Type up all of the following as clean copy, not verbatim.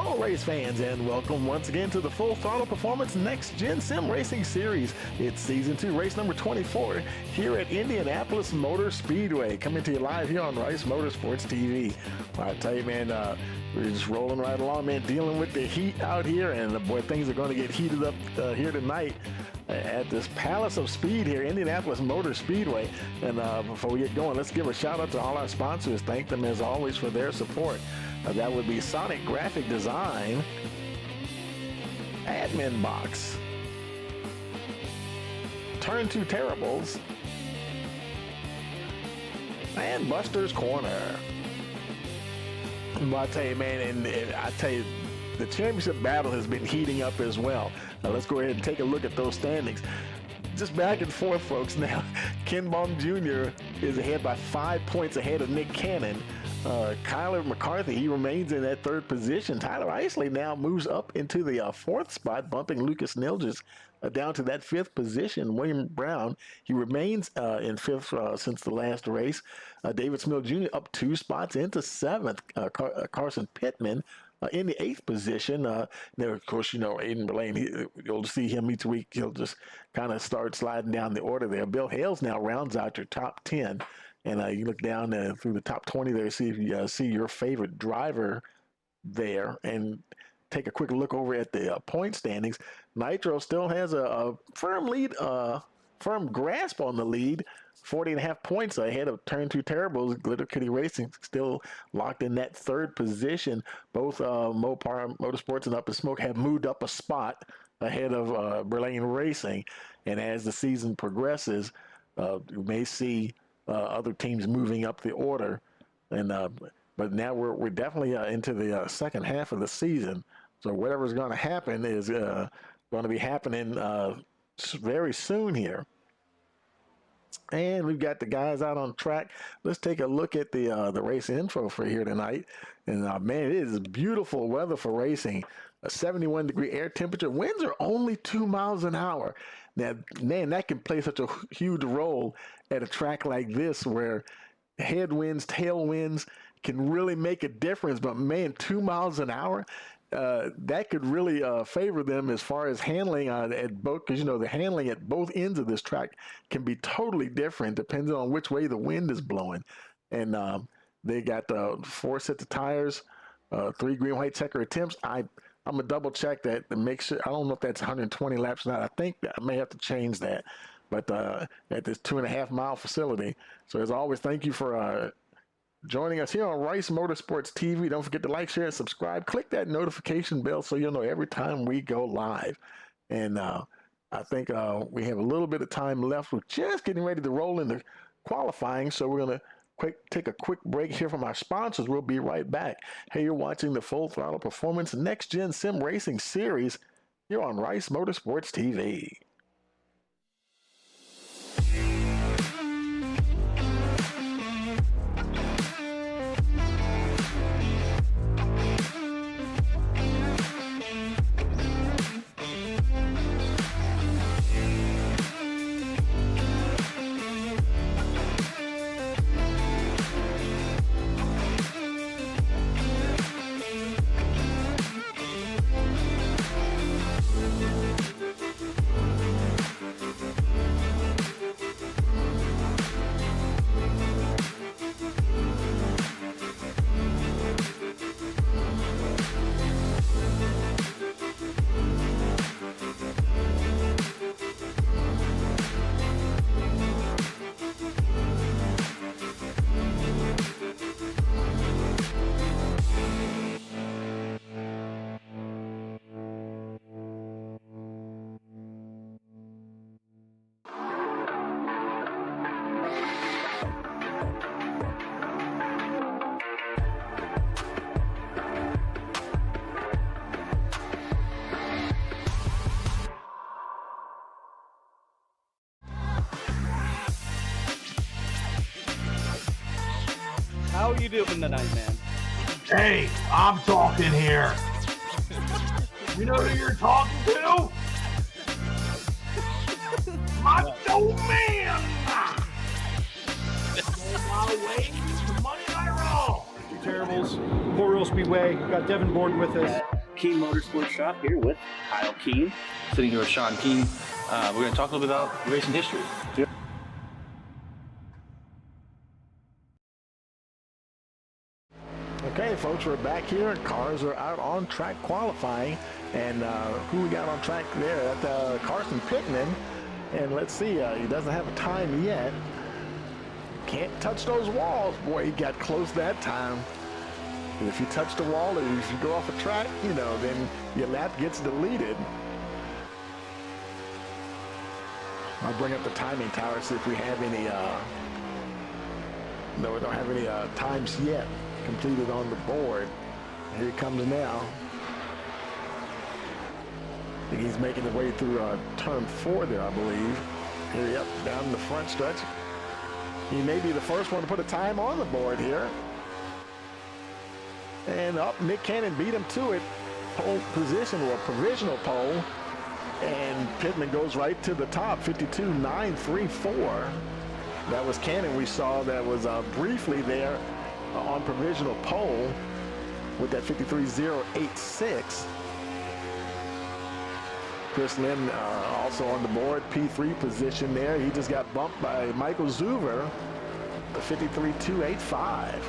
Hello, race fans, and welcome once again to the Full Throttle Performance Next Gen Sim Racing Series. It's Season 2, race number 24, here at Indianapolis Motor Speedway, coming to you live here on Rice Motorsports TV. I tell you, man, we're just rolling right along, man, dealing with the heat out here, and boy, things are going to get heated up here tonight at this Palace of Speed here, Indianapolis Motor Speedway. And before we get going, let's give a shout out to all our sponsors. Thank them as always for their support. That would be Sonic Graphic Design, Admin Box, Turn 2 Terribles, and Buster's Corner. Well, I tell you, man, and I tell you, the championship battle has been heating up as well. Now, let's go ahead and take a look at those standings. Just back and forth, folks. Now, Ken Baum Jr. is ahead by 5 points ahead of Nick Cannon. Kyler McCarthy, he remains in that third position. Tyler Isley now moves up into the fourth spot, bumping Lucas Nilges down to that fifth position. William Brown, he remains in fifth since the last race. David Smith Jr. up 2 spots into seventh. Carson Pittman in the eighth position. Now, of course, you know, Aiden Berlane, you'll see him each week. He'll just kind of start sliding down the order there. Bill Hales now rounds out your top 10. And you look down through the top 20 there, see if you see your favorite driver there, and take a quick look over at the point standings. Nitro still has a firm lead, firm grasp on the lead, 40.5 points ahead of Turn 2 Terribles. Glitter Kitty Racing still locked in that third position. Both Mopar Motorsports and Up in Smoke have moved up a spot ahead of Berlane Racing. And as the season progresses, you may see other teams moving up the order, and but now we're definitely into the second half of the season. So whatever's going to happen is going to be happening very soon here. And we've got the guys out on track. Let's take a look at the race info for here tonight. And man, it is beautiful weather for racing. A 71-degree air temperature. Winds are only 2 miles an hour. Now, man, that can play such a huge role at a track like this, where headwinds, tailwinds can really make a difference. But man, 2 miles an hour, that could really favor them as far as handling at both, because you know the handling at both ends of this track can be totally different depending on which way the wind is blowing. And they got 4 sets of tires, 3 green white checker attempts. I'm gonna double check that to make sure. I don't know if that's 120 laps or not. I think I may have to change that, but at this 2.5 mile facility. So as always, thank you for joining us here on Rice Motorsports TV. Don't forget to like, share, and subscribe. Click that notification bell so you'll know every time we go live. And I think we have a little bit of time left. We're just getting ready to roll into qualifying, so we're going to take a quick break here from our sponsors. We'll be right back. Hey, you're watching the Full Throttle Performance Next Gen Sim Racing Series here on Rice Motorsports TV. How are you doing tonight, man? Hey, I'm talking here. You know who you're talking to? Macho Man! My way to Monday Night Raw. Terribles, Port Royal Speedway. We've got Devin Borden with us. Keen Motorsports Shop here with Kyle Keen. Sitting here with Sean Keen. We're going to talk a little bit about racing history. Okay, folks, we're back here. Cars are out on track qualifying. And who we got on track there? That's Carson Pittman. And let's see, he doesn't have a time yet. Can't touch those walls. Boy, he got close that time. And if you touch the wall or if you go off a track, you know, then your lap gets deleted. I'll bring up the timing tower, see if we have any, no, we don't have any times yet completed on the board. Here he comes now. I think he's making his way through turn 4 there, I believe. Here, yep, down the front stretch. He may be the first one to put a time on the board here. And up, Nick Cannon beat him to it. Pole position, or provisional pole. And Pittman goes right to the top, 52.934. That was Cannon we saw that was briefly there on provisional pole with that 53.086. Chris Lynn also on the board, P3 position there. He just got bumped by Michael Zuver, the 53.285.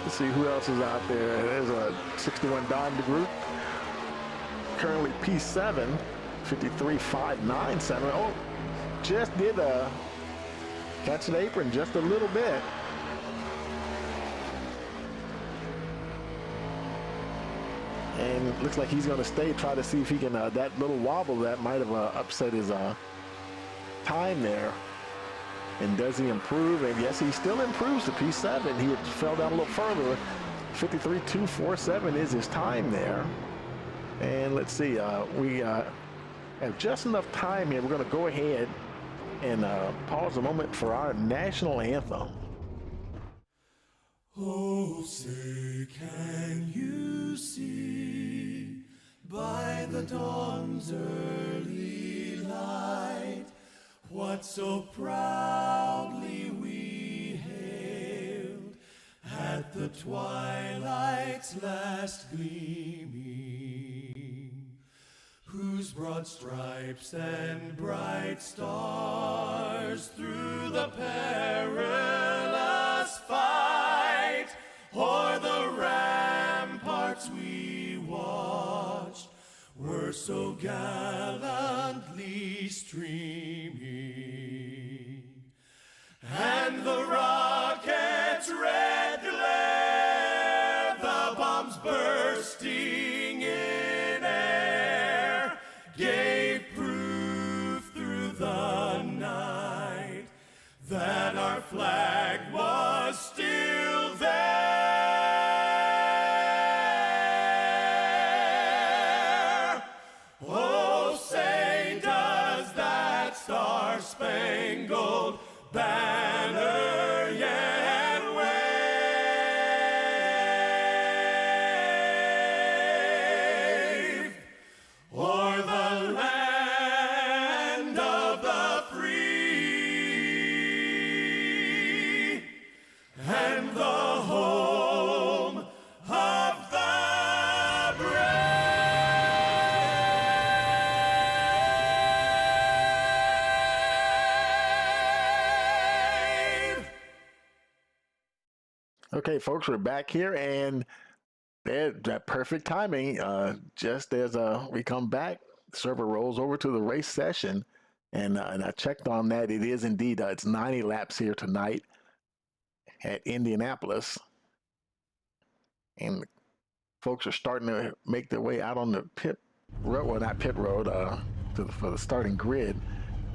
Let's see who else is out there. There's a 61 Don DeGroot, currently P7, 53.597. Oh, just did catch an apron just a little bit. And looks like he's going to stay, try to see if he can, that little wobble that might have upset his time there. And does he improve? And yes, he still improves to P7. He fell down a little further. 53.247 is his time there. And let's see, we have just enough time here. We're going to go ahead and pause a moment for our national anthem. Oh, say, can you see by the dawn's early light what so proudly we hailed at the twilight's last gleaming, whose broad stripes and bright stars through the perilous fight o'er the ramparts we watched were so gallantly streaming, and the rocket's red glare, the bombs bursting in air, gave proof through the night that our flag was still there. Oh, say, does that star-spangled banner yet wave o'er the land of the free and the home of the brave? Okay, folks, we're back here, and that perfect timing. Just as we come back, the server rolls over to the race session, and I checked on that. It is indeed, it's 90 laps here tonight at Indianapolis, and folks are starting to make their way out on the pit road, well, not pit road, for the starting grid.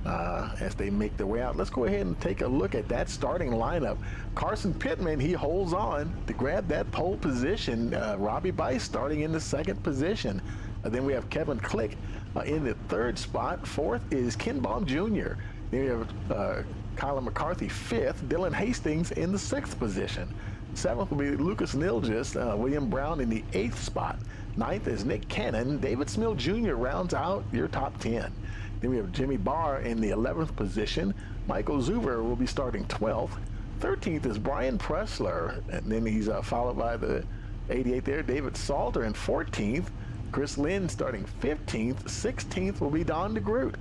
As they make their way out. Let's go ahead and take a look at that starting lineup. Carson Pittman, he holds on to grab that pole position. Robbie Bice starting in the second position. Then we have Kevin Click in the third spot. Fourth is Ken Baum Jr. Then we have Kyler McCarthy fifth. Dylan Hastings in the sixth position. Seventh will be Lucas Nilgis. William Brown in the eighth spot. Ninth is Nick Cannon. David Smill Jr. rounds out your top 10. Then we have Jimmy Barr in the 11th position. Michael Zuver will be starting 12th. 13th is Brian Pressler, and then he's followed by the 88 there. David Salter in 14th. Chris Lynn starting 15th. 16th will be Don DeGroot.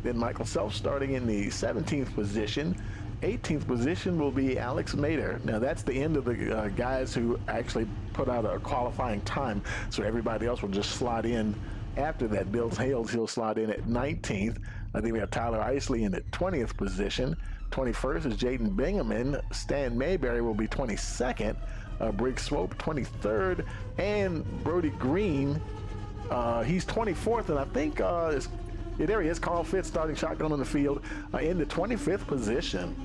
Then Michael Self starting in the 17th position. 18th position will be Alex Mader. Now that's the end of the guys who actually put out a qualifying time, so everybody else will just slot in after that. Bill Hales, he'll slot in at 19th. I think we have Tyler Isley in at 20th position. 21st is Jaden Bingaman. Stan Mayberry will be 22nd. Briggs Swope 23rd, and Brody Green, he's 24th, and I think yeah, there he is. Carl Fitz starting shotgun on the field in the 25th position.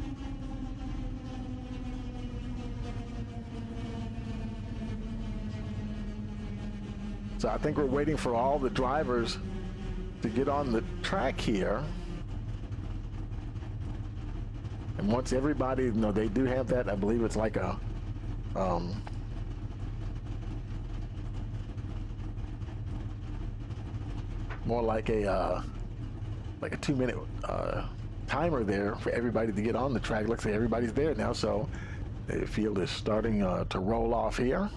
So I think we're waiting for all the drivers to get on the track here. And once everybody, you know, they do have that, I believe it's like a, more like a 2-minute timer there for everybody to get on the track. Looks like everybody's there now, so the field is starting to roll off here.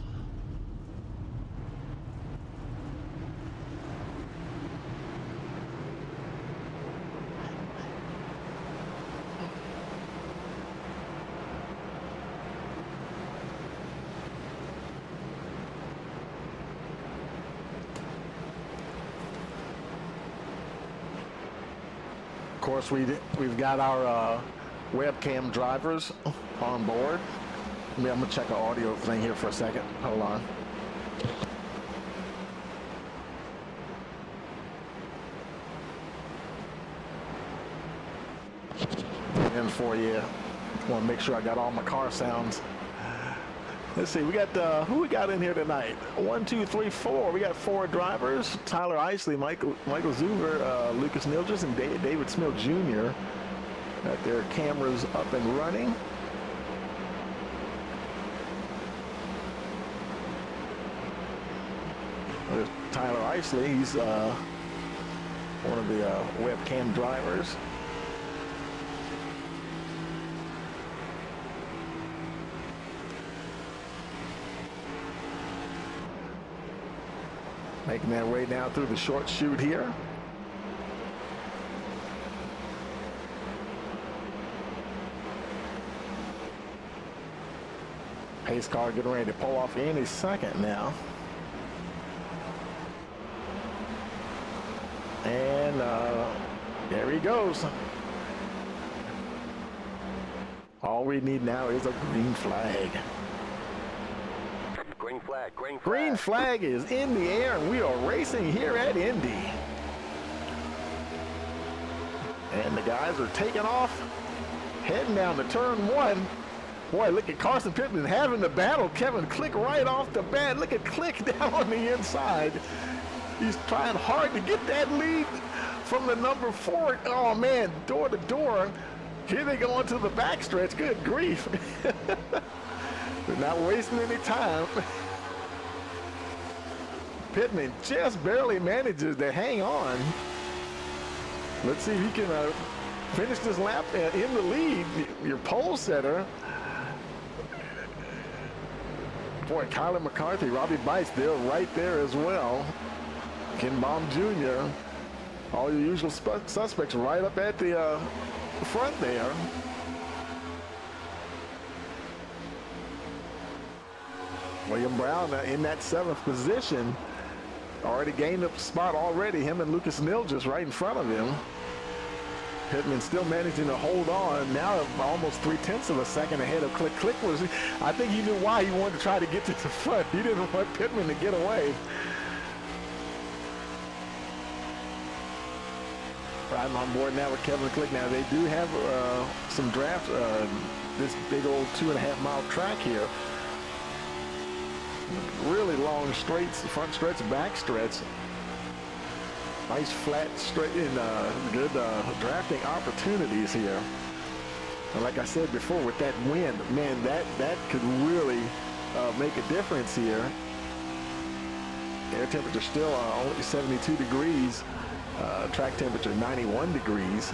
Of course, we've got our webcam drivers on board. I'm gonna check our audio thing here for a second. Hold on. And for you, want to make sure I got all my car sounds. Let's see, we got who we got in here tonight? 1, 2, 3, 4. We got 4 drivers: Tyler Isley, Michael Zuber, Lucas Nilgis, and David Smith Jr. Got their cameras up and running. There's Tyler Isley. He's one of the webcam drivers. Making their way down through the short chute here. Pace car getting ready to pull off any second now. And there he goes. All we need now is a green flag. Green flag, green flag. Green flag is in the air, and we are racing here at Indy. And the guys are taking off, heading down to turn 1. Boy, look at Carson Pittman having the battle. Kevin Click right off the bat. Look at Click down on the inside. He's trying hard to get that lead from the number 4. Oh, man, door to door. Here they go into the backstretch. Good grief. They're not wasting any time. Pittman just barely manages to hang on. Let's see if he can finish this lap in the lead. Your pole setter. Boy, Kyler McCarthy, Robbie Bice, they're right there as well. Ken Baum Jr. All your usual suspects right up at the front there. William Brown in that 7th position. Already gained a spot already. Him and Lucas Nilgis right in front of him. Pittman still managing to hold on. Now almost 0.3 of a second ahead of Click. Click was, I think he knew why he wanted to try to get to the front. He didn't want Pittman to get away. Riding on board now with Kevin Click. Now they do have some draft, this big old 2.5-mile track here. Really long straights, front stretch, back stretch. Nice flat straight and good drafting opportunities here. And like I said before, with that wind, man, that could really make a difference here. Air temperature still only 72 degrees. Track temperature 91 degrees.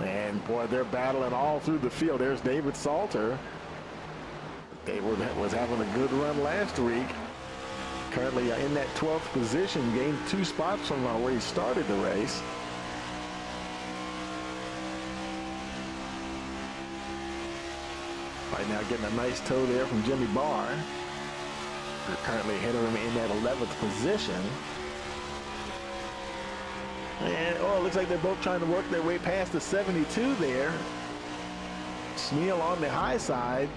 And And boy, they're battling all through the field. There's David Salter. David was having a good run last week. Currently in that 12th position, gained 2 spots from where he started the race. Right now getting a nice tow there from Jimmy Barr. They're currently ahead of him in that 11th position. And, oh, it looks like they're both trying to work their way past the 72 there. Smeal on the high side.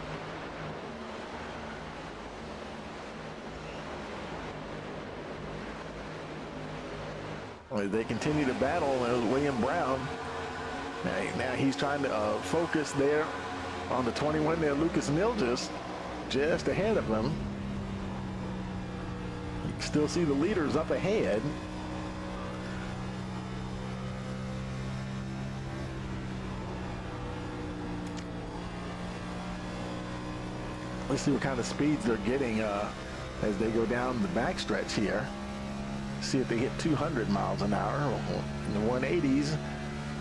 They continue to battle. William Brown. Now he's trying to focus there on the 21 there. Lucas Nilgis just ahead of him. You can still see the leaders up ahead. Let's see what kind of speeds they're getting as they go down the backstretch here. See if they hit 200 miles an hour in the 180s.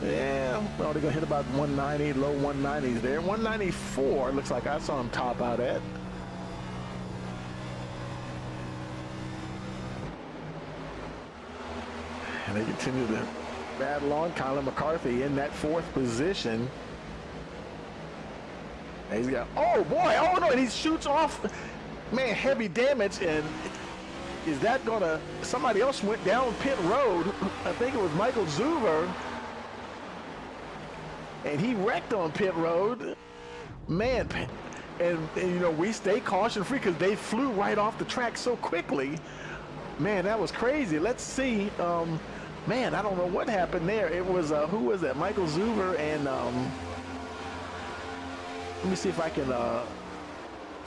Yeah, well, they're going to hit about 190, low 190s there. 194 looks like I saw them top out at. And they continue to battle on. Colin McCarthy in that 4th position. And he's got, oh boy, oh no, and he shoots off, man, heavy damage. And is that gonna, somebody else went down pit road. I think it was Michael Zuber. And he wrecked on pit road. Man, and you know, we stay caution free because they flew right off the track so quickly. Man, that was crazy. Let's see. Man, I don't know what happened there. It was, who was that? Michael Zuber and, let me see if I can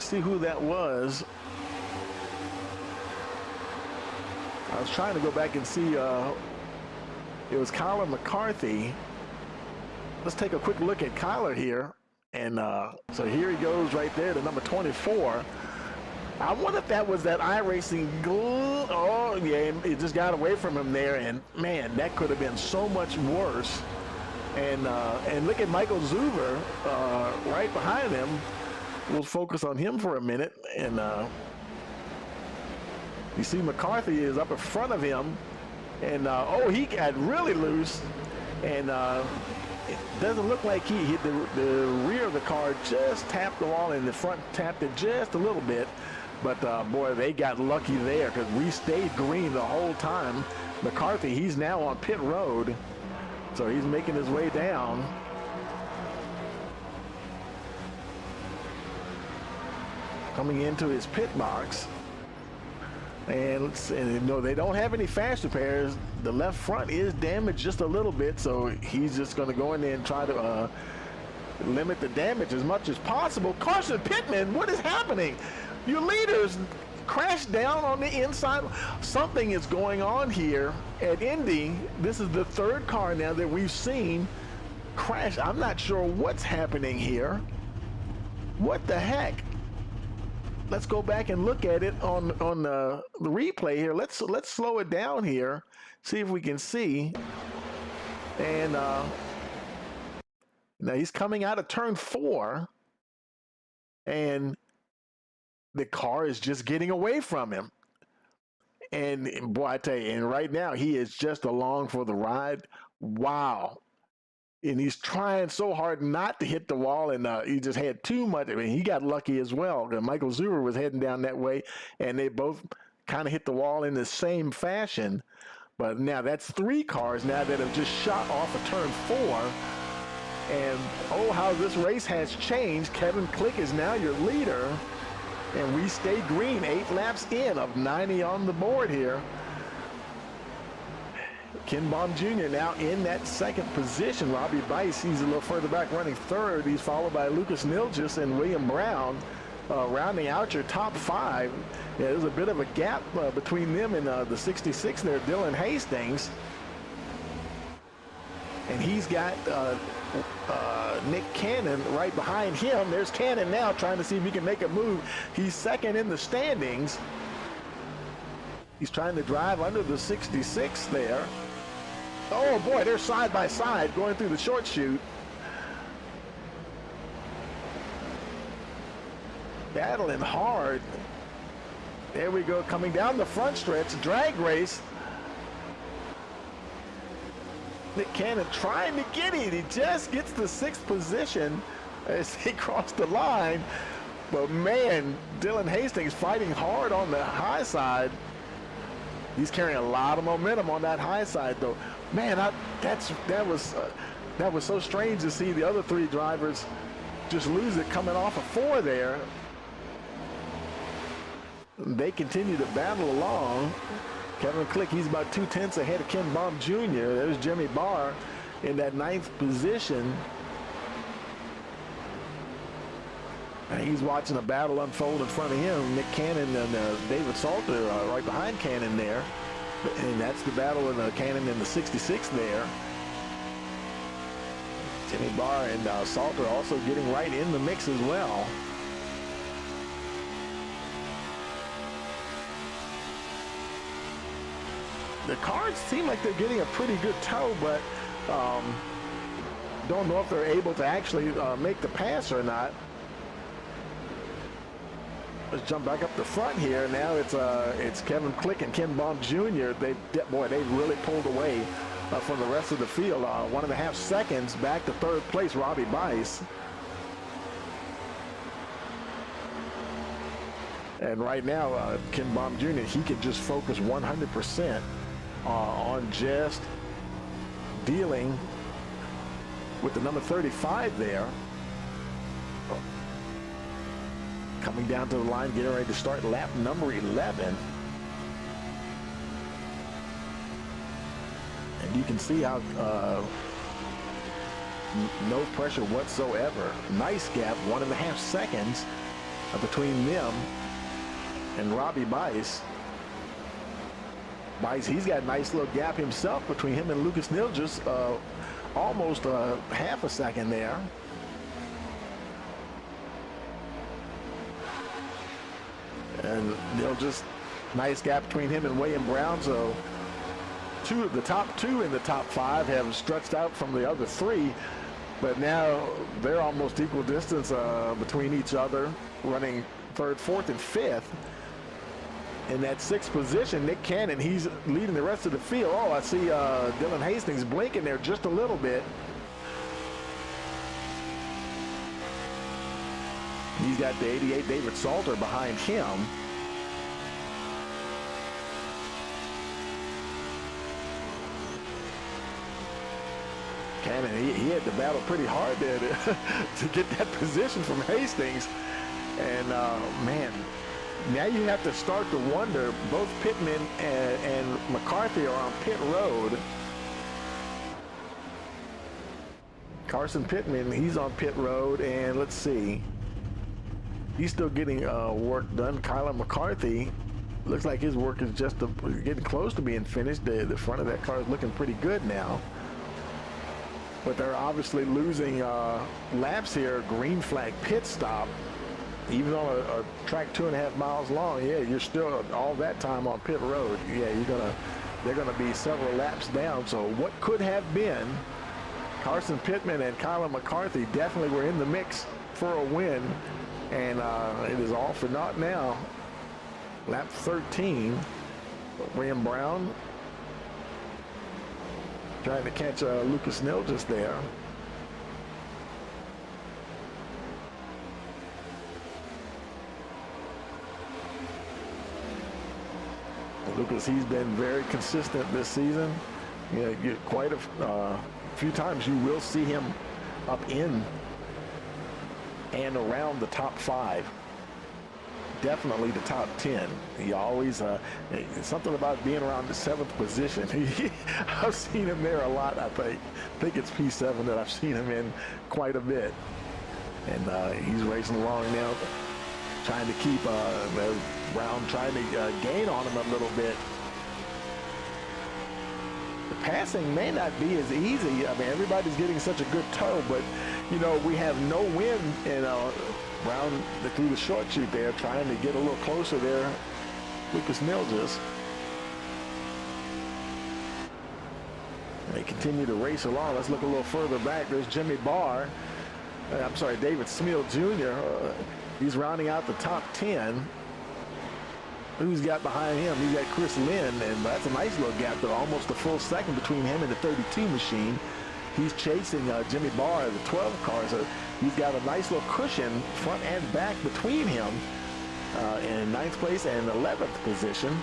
see who that was. I was trying to go back and see. It was Colin McCarthy. Let's take a quick look at Kyler here. And so here he goes right there to number 24. I wonder if that was that iRacing glue. Oh, yeah, it just got away from him there. And, man, that could have been so much worse. And look at Michael Zuber right behind him. We'll focus on him for a minute. And you see McCarthy is up in front of him. And, oh, he got really loose. And it doesn't look like he hit the rear of the car, just tapped the wall, and the front tapped it just a little bit. But, boy, they got lucky there because we stayed green the whole time. McCarthy, he's now on pit road. So he's making his way down. Coming into his pit box. And you know, they don't have any fast repairs. The left front is damaged just a little bit, so he's just going to go in there and try to limit the damage as much as possible. Carson Pittman, what is happening? Your leaders crashed down on the inside. Something is going on here at Indy. This is the 3rd car now that we've seen crash. I'm not sure what's happening here. What the heck? Let's go back and look at it on the replay here. Let's slow it down here. See if we can see. And now he's coming out of turn 4. And the car is just getting away from him. And boy, I tell you, and right now he is just along for the ride. Wow. And he's trying so hard not to hit the wall, and he just had too much. I mean, he got lucky as well. Michael Zuber was heading down that way, and they both kind of hit the wall in the same fashion. But now that's 3 cars now that have just shot off of turn 4. And oh, how this race has changed. Kevin Click is now your leader. And we stay green, 8 laps in of 90 on the board here. Ken Baum Jr. now in that 2nd position. Robbie Bice, he's a little further back running 3rd. He's followed by Lucas Nilgis and William Brown rounding out your top 5. Yeah, there's a bit of a gap between them and the 66 there, Dylan Hastings. And he's got Nick Cannon right behind him. There's Cannon now trying to see if he can make a move. He's 2nd in the standings. He's trying to drive under the 66 there. Oh boy, they're side by side going through the short chute. battling hard. There we go, coming down the front stretch, drag race. Nick Cannon trying to get it. He just gets the 6th position as he crossed the line. But man, Dylan Hastings fighting hard on the high side. He's carrying a lot of momentum on that high side, though. Man, that was so strange to see the other 3 drivers just lose it coming off of 4 there. They continue to battle along. Kevin Click, he's about 2/10 ahead of Ken Baum Jr. There's Jimmy Barr in that 9th position. And he's watching a battle unfold in front of him. Nick Cannon and David Salter right behind Cannon there. And that's the battle in Cannon in the 66 there. Jimmy Barr and Salter also getting right in the mix as well. The cars seem like they're getting a pretty good tow, but don't know if they're able to actually make the pass or not. Let's jump back up the front here. Now it's Kevin Click and Ken Baum Jr. They really pulled away from the rest of the field. 1.5 seconds back to 3rd place, Robbie Bice. And right now, Ken Baum Jr., he can just focus 100% on just dealing with the number 35 there. Coming down to the line, getting ready to start lap number 11. And you can see how no pressure whatsoever. Nice gap, 1.5 seconds between them and Robbie Bice. Bice, he's got a nice little gap himself between him and Lucas Nilgis, almost half a second there. And Nilgis, nice gap between him and William Brown. So the top 2 in the top 5 have stretched out from the other 3, but now they're almost equal distance between each other, running 3rd, 4th, and 5th. In that 6th position, Nick Cannon, he's leading the rest of the field. Oh, I see Dylan Hastings blinking there just a little bit. He's got the 88 David Salter behind him. Cannon, he had to battle pretty hard there to get that position from Hastings. And man, now you have to start to wonder, both Pittman and McCarthy are on pit road. Carson Pittman, he's on pit road, and let's see. He's still getting work done. Kyler McCarthy, looks like his work is just getting close to being finished. The front of that car is looking pretty good now. But they're obviously losing laps here. Green flag pit stop. Even on a track 2.5 miles long, yeah, you're still all that time on pit road. Yeah, they're gonna be several laps down. So what could have been Carson Pittman and Kyler McCarthy definitely were in the mix for a win, and it is all for naught now. Lap 13, William Brown trying to catch Lucas Nilgis there. Lucas, he's been very consistent this season. You know, quite a few times you will see him up in and around the top 5. Definitely the top 10. He always, something about being around the 7th position. I've seen him there a lot, I think. I think it's P7 that I've seen him in quite a bit. And he's racing along now, trying to keep Brown trying to gain on him a little bit. The passing may not be as easy. I mean, everybody's getting such a good tow, but, you know, we have no wind, and Brown through the short chute there, trying to get a little closer there. Lucas Nilgis. They continue to race along. Let's look a little further back. There's Jimmy Barr. I'm sorry, David Smil Jr. He's rounding out the top 10. Who's got behind him? He's got Chris Lynn, and that's a nice little gap there, almost a full second between him and the 32 machine. He's chasing Jimmy Barr, the 12 car, so he's got a nice little cushion front and back between him in 9th place and 11th position.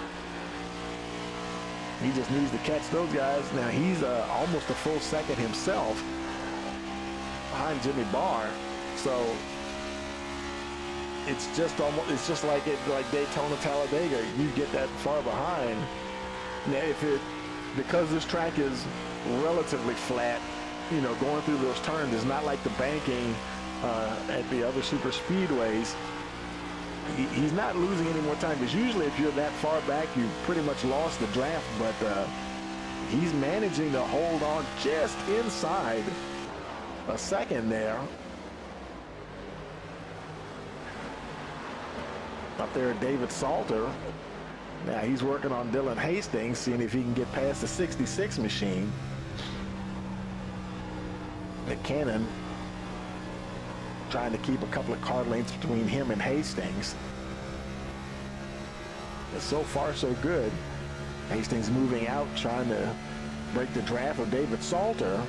He just needs to catch those guys. Now he's almost a full second himself behind Jimmy Barr, so it's just like Daytona Talladega. You get that far behind. Now because this track is relatively flat, you know, going through those turns is not like the banking at the other super speedways. He's not losing any more time, because usually if you're that far back, you pretty much lost the draft, but he's managing to hold on just inside a second there. Up there, David Salter. Now he's working on Dylan Hastings, seeing if he can get past the 66 machine. McKinnon trying to keep a couple of car lengths between him and Hastings. But so far, so good. Hastings moving out, trying to break the draft of David Salter.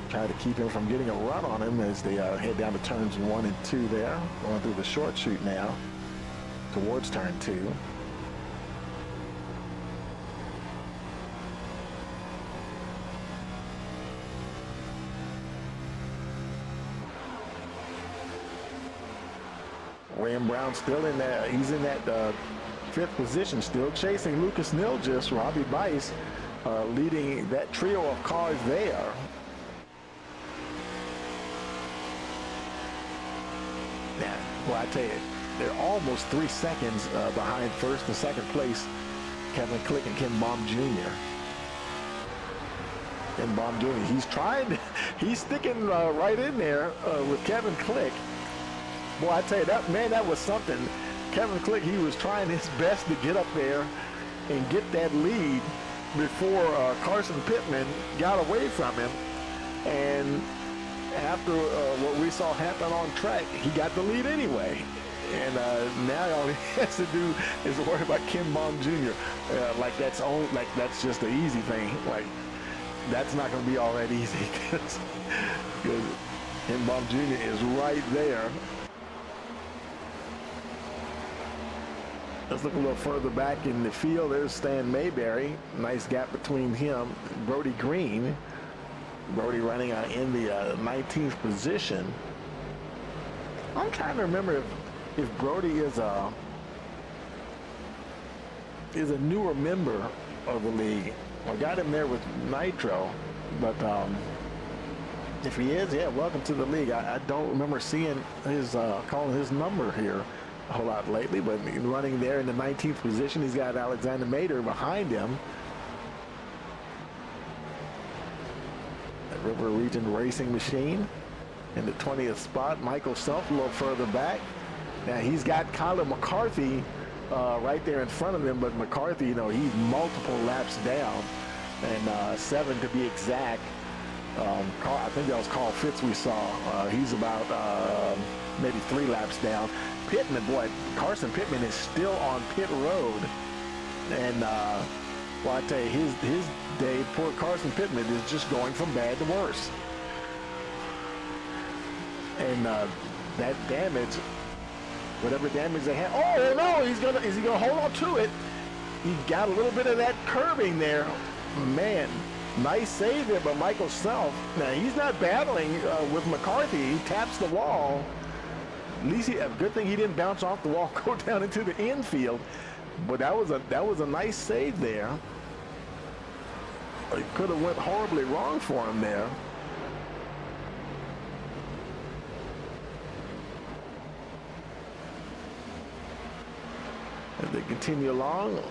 Try to keep him from getting a run on him as they head down to turns 1 and 2 there. Going through the short chute now towards turn 2. William Brown still in that. He's in that 5th position, still chasing Lucas Nilgis. Robbie Bice leading that trio of cars there. Now, well, I tell you, they're almost 3 seconds behind first and second place Kevin Click and Ken Baum Jr. Ken Baum Jr. He's sticking right in there with Kevin Click. Boy, I tell you, that was something. Kevin Click, he was trying his best to get up there and get that lead before Carson Pittman got away from him. And after what we saw happen on track, he got the lead anyway. And now all he has to do is worry about Ken Baum Jr. Like that's just the easy thing. Like, that's not going to be all that easy, because Ken Baum Jr. is right there. Let's look a little further back in the field. There's Stan Mayberry. Nice gap between him. Brody Green. Brody running in the 19th position. I'm trying to remember if Brody is a newer member of the league. I got him there with Nitro, but if he is, yeah, welcome to the league. I don't remember seeing his calling his number here a whole lot lately, but running there in the 19th position, he's got Alexander Mater behind him. The River Region Racing Machine in the 20th spot. Michael Self a little further back. Now he's got Kyler McCarthy right there in front of him, but McCarthy, you know, he's multiple laps down, and 7 to be exact. I think that was Carl Fitz we saw. He's about maybe 3 laps down. Pittman, boy, Carson Pittman is still on pit road. And, well, I tell you, his day, poor Carson Pittman, is just going from bad to worse. And that damage, whatever damage they had, oh, no, is he gonna hold on to it? He got a little bit of that curbing there. Man, nice save there by Michael Self. Now, he's not battling with McCarthy. He taps the wall. At least a good thing he didn't bounce off the wall, go down into the infield. But that was a nice save there. It could have went horribly wrong for him there. As they continue along,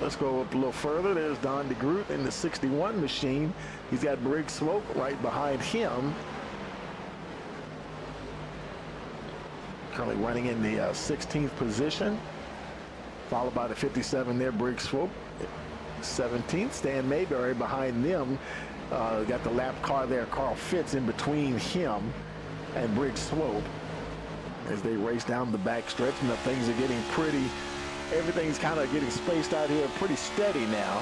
let's go up a little further. There's Don DeGroot in the 61 machine. He's got Briggs Swope right behind him. Currently running in the 16th position, followed by the 57 there, Briggs Swope. 17th, Stan Mayberry behind them. Got the lap car there, Carl Fitz in between him and Bridge Slope as they race down the back stretch. And things are getting pretty, everything's kind of getting spaced out here pretty steady now.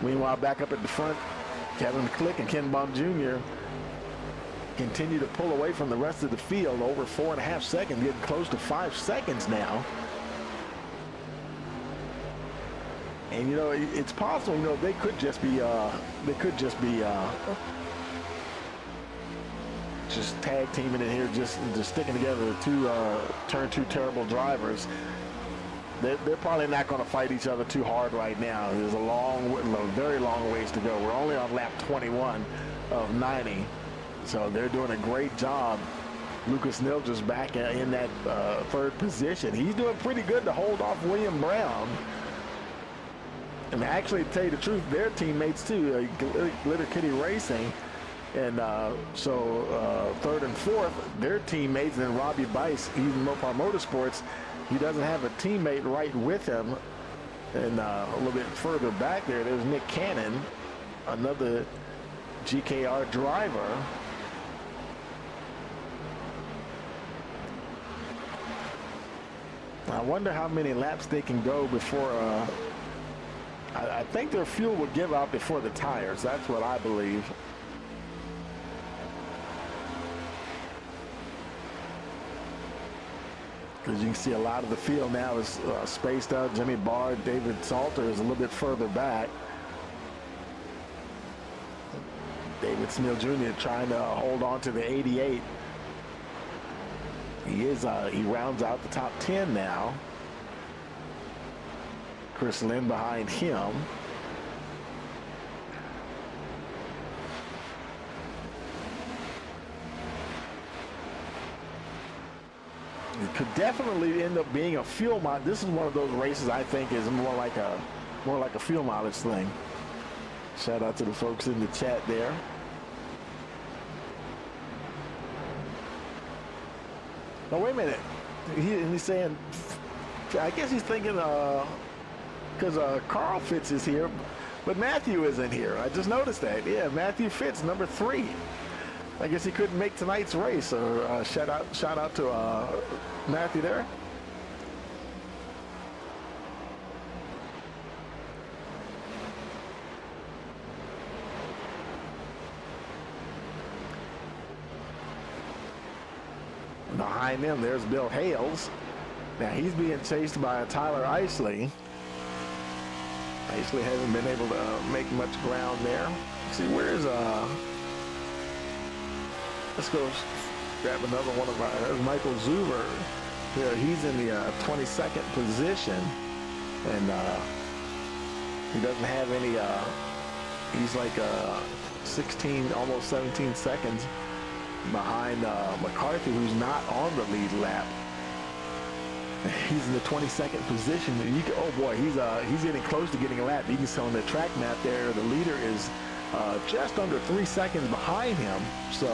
Meanwhile, back up at the front, Kevin Click and Ken Baum Jr. continue to pull away from the rest of the field, over 4.5 seconds, getting close to 5 seconds now. And you know, it's possible, you know, they could just be just tag teaming in here, just sticking together two turn two terrible drivers. They're probably not going to fight each other too hard right now. There's a very long ways to go. We're only on lap 21 of 90. So they're doing a great job. Lucas Nilger's back in that third position. He's doing pretty good to hold off William Brown. And actually, to tell you the truth, their teammates too, Glitter Kitty Racing. And so third and fourth, their teammates. And then Robbie Bice, he's in Mopar Motorsports. He doesn't have a teammate right with him. And a little bit further back there's Nick Cannon, another GKR driver. I wonder how many laps they can go before, I think their fuel will give out before the tires. That's what I believe. As you can see, a lot of the field now is spaced out. Jimmy Barr, David Salter is a little bit further back. David Smil Jr. trying to hold on to the 88. He rounds out the top 10 now. Chris Lynn behind him. It could definitely end up being a fuel mileage. This is one of those races I think is more like a fuel mileage thing. Shout out to the folks in the chat there. Now wait a minute. He's saying, I guess he's thinking because Carl Fitz is here, but Matthew isn't here. I just noticed that. Yeah, Matthew Fitz, number 3. I guess he couldn't make tonight's race. So shout out to Matthew there. Behind them, there's Bill Hales. Now he's being chased by Tyler Isley. Isley hasn't been able to make much ground there. Let's see, where's let's go grab another one of our. There's Michael Zuber. Here, he's in the 22nd position, and he doesn't have any. He's like 16, almost 17 seconds behind McCarthy, who's not on the lead lap. He's in the 22nd position. And you can, oh boy, he's getting close to getting a lap. You can see on the track map there, the leader is just under 3 seconds behind him. So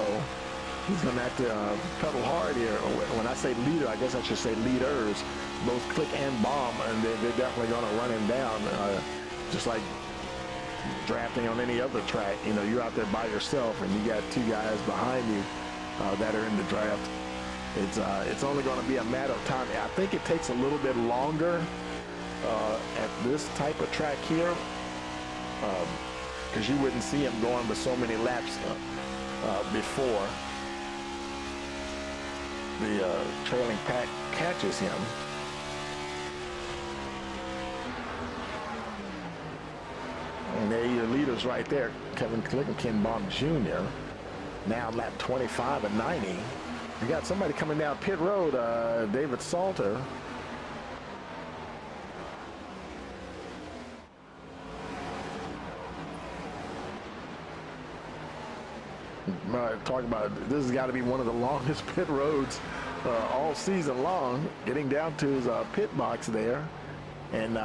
he's going to have to pedal hard here. When I say leader, I guess I should say leaders, both Click and Bomb, and they're definitely going to run him down, just like drafting on any other track. You know, you're out there by yourself, and you got 2 guys behind you that are in the draft. It's only going to be a matter of time. I think it takes a little bit longer at this type of track here, because you wouldn't see him going with so many laps before the trailing pack catches him. And there are your leaders right there, Kevin Click and Ken Baum Jr. Now lap 25 at 90. You got somebody coming down pit road, David Salter. Talking about, this has got to be one of the longest pit roads all season long. Getting down to his pit box there, and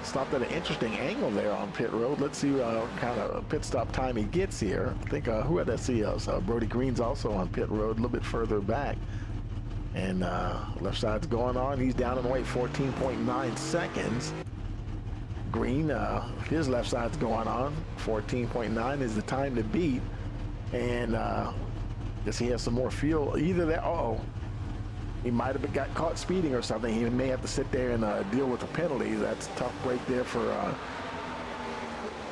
stopped at an interesting angle there on pit road. Let's see what kind of pit stop time he gets here. I think who had that see us? Brody Green's also on pit road, a little bit further back, and left side's going on. He's down and away 14.9 seconds. Green, his left side's going on. 14.9 is the time to beat. And guess he has some more fuel. Either that, he might have got caught speeding or something. He may have to sit there and deal with the penalties. That's a tough break there for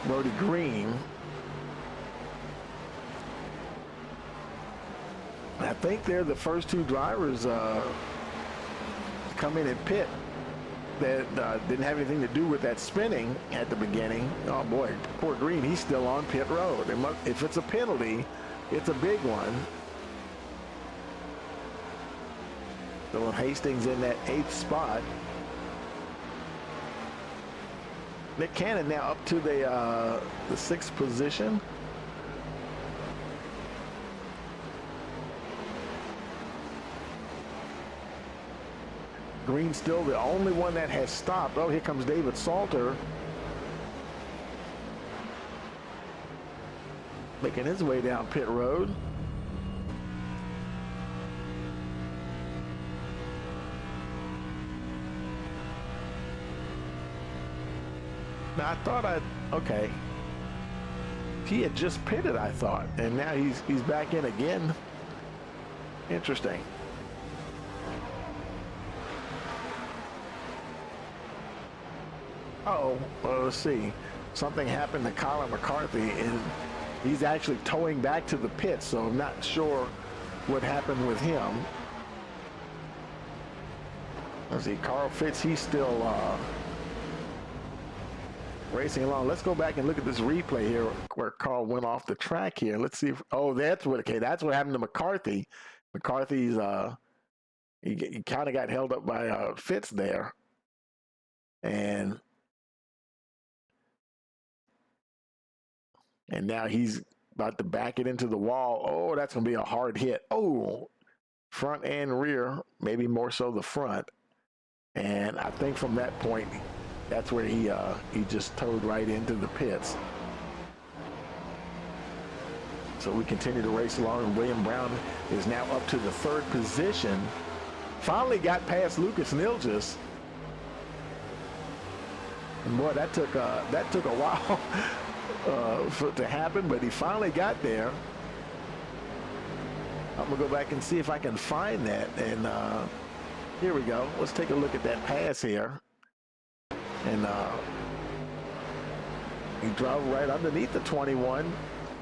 Brody Green. I think they're the first two drivers come in and pit that didn't have anything to do with that spinning at the beginning. Oh boy, poor Green, he's still on pit road. If it's a penalty, it's a big one. Dylan Hastings in that 8th spot. Nick Cannon now up to the 6th position. Green still the only one that has stopped. Oh, here comes David Salter. Making his way down pit road. Now I thought okay. He had just pitted, I thought, and now he's back in again. Interesting. Well, let's see. Something happened to Colin McCarthy, and he's actually towing back to the pit, so I'm not sure what happened with him. Let's see, Carl Fitz, he's still racing along. Let's go back and look at this replay here where Carl went off the track here. Let's see if, that's what happened to McCarthy. McCarthy's, he kind of got held up by Fitz there. And now he's about to back it into the wall. Oh, that's going to be a hard hit. Oh, front and rear, maybe more so the front. And I think from that point, that's where he just towed right into the pits. So we continue to race along, and William Brown is now up to the 3rd position. Finally got past Lucas Nilgis. And boy, that took a while for it to happen, but he finally got there. I'm gonna go back and see if I can find that. And here we go. Let's take a look at that pass here. And he drove right underneath the 21.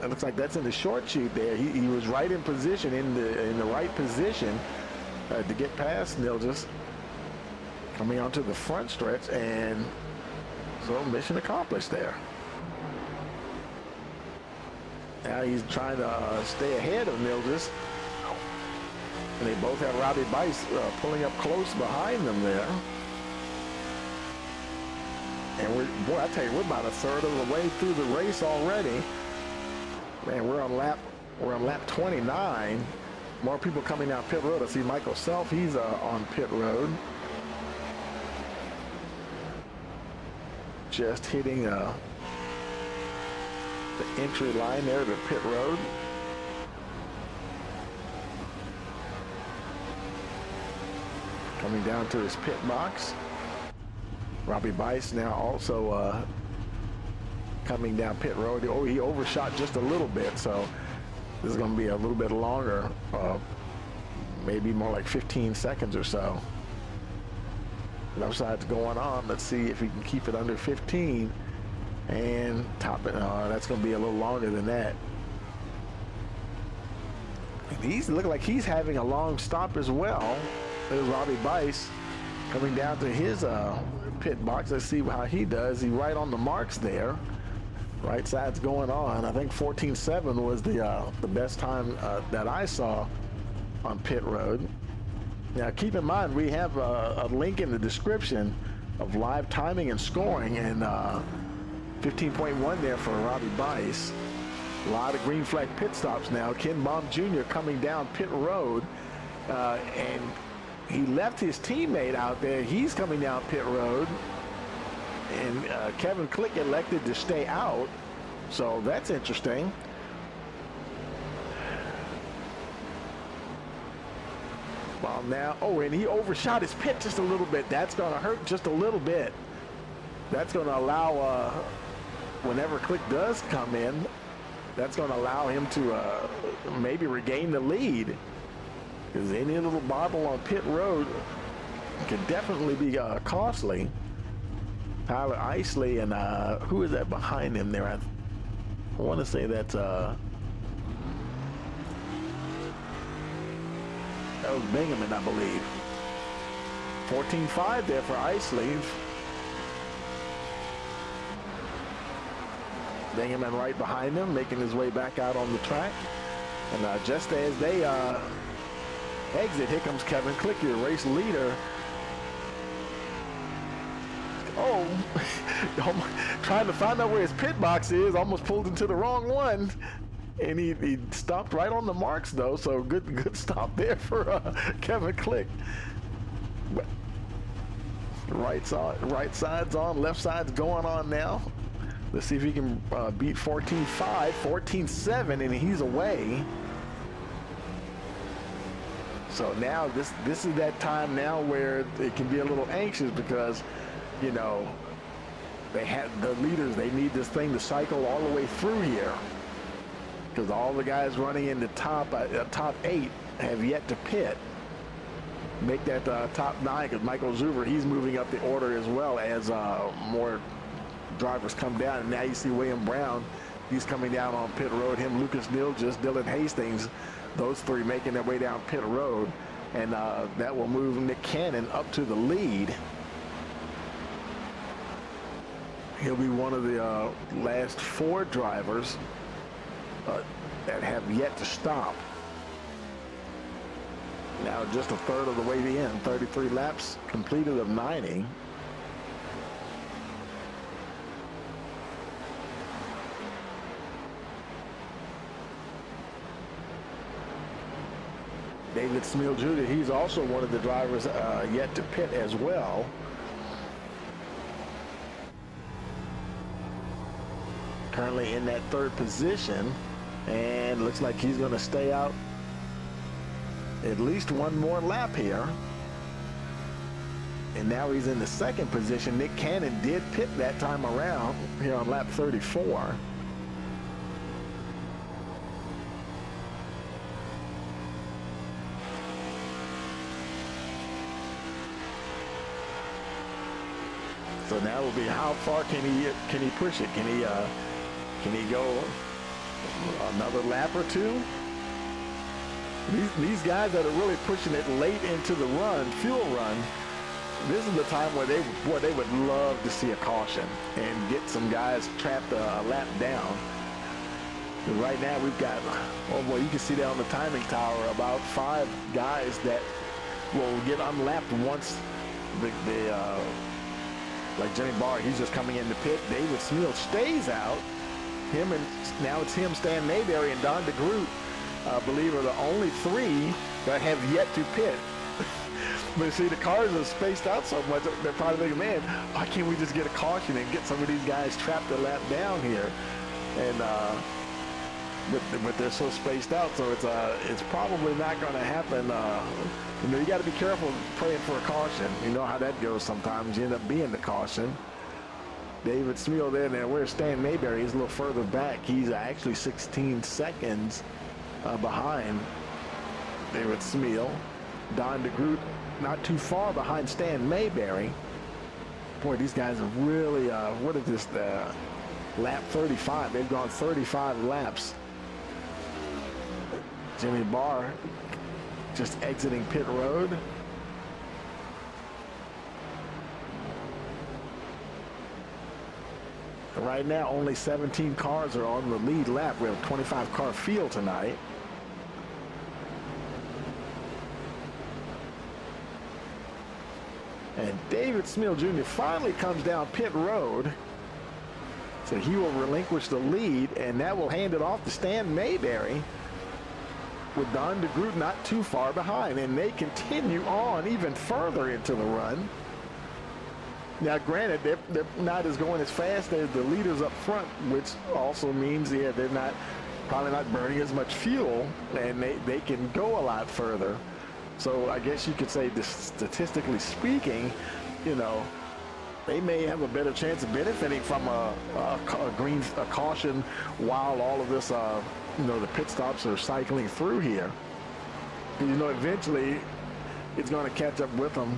It looks like that's in the short chute there. He was right in position, in the right position to get past Nilgis. Coming onto the front stretch, and so mission accomplished there. Now he's trying to stay ahead of Nilgis. And they both have Robbie Bice pulling up close behind them there. And I tell you, we're about a third of the way through the race already. Man, we're on lap 29. More people coming down pit road. I see Michael Self, he's on pit road. Just hitting the entry line there to pit road. Coming down to his pit box. Robbie Bice now also coming down pit road. Oh, he overshot just a little bit, so this is going to be a little bit longer, maybe more like 15 seconds or so. Left side's going on. Let's see if he can keep it under 15 and top it. That's going to be a little longer than that. And he's looking like he's having a long stop as well. There's Robbie Bice coming down to his pit box. Let's see how he does. He's right on the marks there. Right side's going on. I think 14.7 was the best time that I saw on pit road. Now keep in mind, we have a link in the description of live timing and scoring, and 15.1 there for Robbie Bice. A lot of green flag pit stops now. Ken Baum Jr. coming down pit road, and he left his teammate out there. He's coming down pit road, and Kevin Click elected to stay out, so that's interesting. Well, now, and he overshot his pit just a little bit. That's going to hurt just a little bit. that's going to allow, whenever Click does come in, that's going to allow him to maybe regain the lead. Because any little bobble on pit road could definitely be costly. Tyler Isley and who is that behind him there? I want to say that's that was Bingaman, I believe. 14.5 there for Isley. Bingaman right behind him, making his way back out on the track. And just as they exit, here comes Kevin Click, your race leader. Oh, trying to find out where his pit box is, almost pulled into the wrong one. And he stopped right on the marks though, so good stop there for Kevin Click. Right side's on, left side's going on now. Let's see if he can beat 14.5, 14.7, and he's away. So now this is that time now where it can be a little anxious because, you know, they have the leaders. They need this thing to cycle all the way through here because all the guys running in the top 8 have yet to pit. Make that top 9 because Michael Zuber, he's moving up the order as well as more drivers come down. And now you see William Brown, he's coming down on pit road. Him, Lucas Nilgis, Dylan Hastings, those three making their way down pit road. And that will move Nick Cannon up to the lead. He'll be one of the last 4 drivers that have yet to stop. Now just a third of the way to the end, 33 laps completed of 90. David Smeal Jr., he's also one of the drivers yet to pit as well. Currently in that 3rd position, and looks like he's going to stay out at least one more lap here. And now he's in the 2nd position. Nick Cannon did pit that time around here on lap 34. So now will be how far can he push it? Can he go another lap or 2? These guys that are really pushing it late into the run, fuel run, this is the time where they would love to see a caution and get some guys trapped a lap down. Right now we've got, oh boy, you can see that on the timing tower, about 5 guys that will get unlapped once like Jimmy Barr, he's just coming in the pit. David Smeal stays out. Now it's him, Stan Mayberry, and Don DeGroot, I believe, are the only 3 that have yet to pit. But see, the cars are spaced out so much, they're probably thinking, man, why can't we just get a caution and get some of these guys trapped a lap down here? And but they're so spaced out, so it's probably not going to happen. You know, you got to be careful praying for a caution. You know how that goes sometimes. You end up being the caution. David Smeal there. Now, where's Stan Mayberry? He's a little further back. He's actually 16 seconds behind David Smeal. Don DeGroot not too far behind Stan Mayberry. Boy, these guys are really, what is this, lap 35. They've gone 35 laps. Jimmy Barr just exiting pit road. Right now, only 17 cars are on the lead lap. We have a 25-car field tonight. And David Smeal Jr. finally comes down pit road. So he will relinquish the lead, and that will hand it off to Stan Mayberry, with Don DeGroot not too far behind. And they continue on even further into the run. Now, granted, they're not going as fast as the leaders up front, which also means, yeah, they're probably not burning as much fuel, and they can go a lot further. So I guess you could say, statistically speaking, you know, they may have a better chance of benefiting from a caution while all of this, the pit stops are cycling through here. Eventually it's going to catch up with them,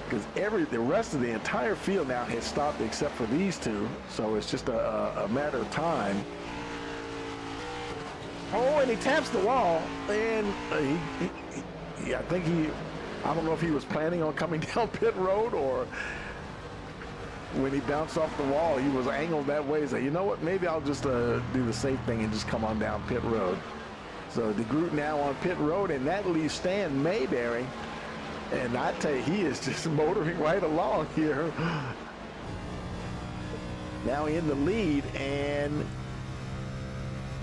because the rest of the entire field now has stopped except for these two. So it's just a matter of time. Oh, and he taps the wall, and I don't know if he was planning on coming down pit road, or when he bounced off the wall, he was angled that way. So, you know what, maybe I'll just do the safe thing and just come on down pit road. So DeGroot now on pit road, and that leaves Stan Mayberry. And I tell you, he is just motoring right along here. Now in the lead,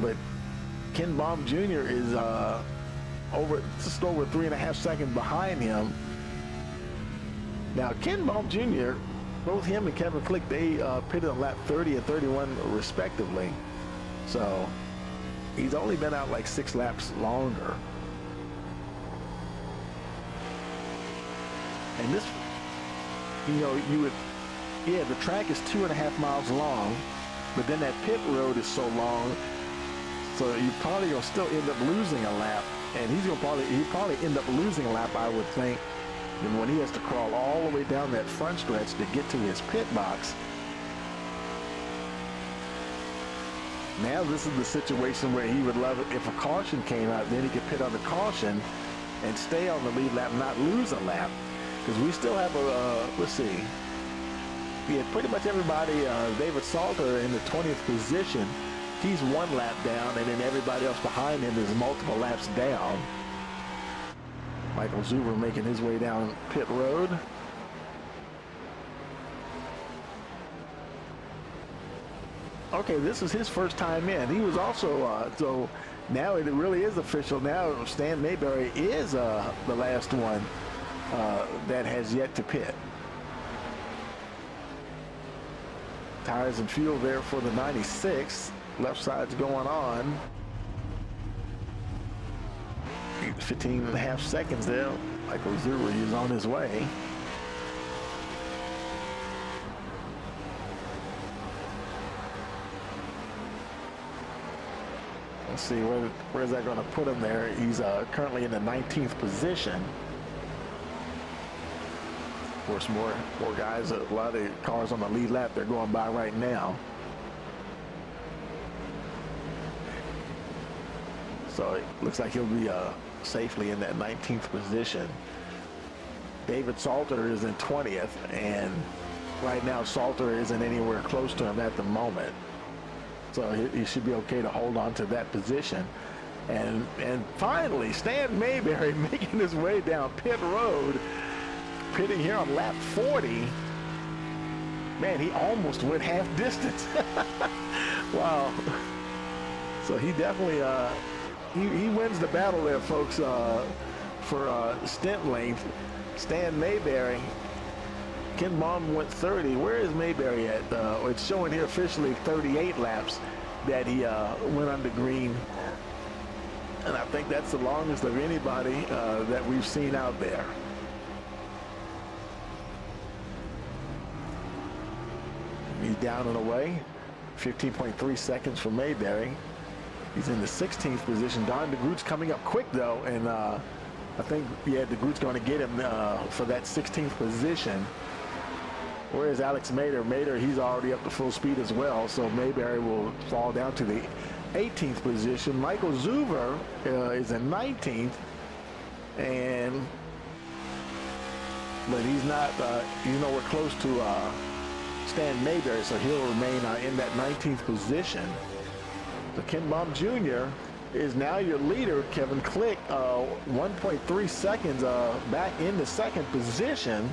but Ken Baum Jr. is just over 3.5 seconds behind him. Now Ken Baum Jr., both him and Kevin Click, they pitted on lap 30 and 31 respectively. So he's only been out like 6 laps longer. And this, the track is 2.5 miles long, but then that pit road is so long, so you probably will still end up losing a lap. And he'll probably end up losing a lap, I would think, and when he has to crawl all the way down that front stretch to get to his pit box. Now this is the situation where he would love it if a caution came out, then he could pit on the caution and stay on the lead lap, not lose a lap. Because we still have let's see, pretty much everybody, David Salter in the 20th position, he's 1 lap down, and then everybody else behind him is multiple laps down. Michael Zuber making his way down pit road. Okay, this is his first time in. He was also, so now it really is official. Now Stan Mayberry is the last one that has yet to pit. Tires and fuel there for the 96. Left side's going on. 15.5 seconds there. Michael Zuber is on his way. Let's see, where's that going to put him there? He's currently in the 19th position. Of course, more guys, a lot of cars on the lead lap, they're going by right now. So it looks like he'll be safely in that 19th position. David Salter is in 20th, and right now Salter isn't anywhere close to him at the moment. So he should be okay to hold on to that position. And finally, Stan Mayberry making his way down pit road, pitting here on lap 40. Man, he almost went half distance. Wow. So he definitely, he wins the battle there, folks, for stint length. Stan Mayberry. Ken Baum went 30. Where is Mayberry at? It's showing here officially 38 laps that he went under green. And I think that's the longest of anybody that we've seen out there. He's down and away. 15.3 seconds for Mayberry. He's in the 16th position. Don DeGroot's coming up quick, though, and I think, DeGroot's going to get him for that 16th position. Whereas Alex Mader, he's already up to full speed as well, so Mayberry will fall down to the 18th position. Michael Zuber is in 19th, but he's not, we're close to Stan Mayberry, so he'll remain in that 19th position. So Ken Baum Jr. is now your leader. Kevin Click, 1.3 seconds back in the 2nd position.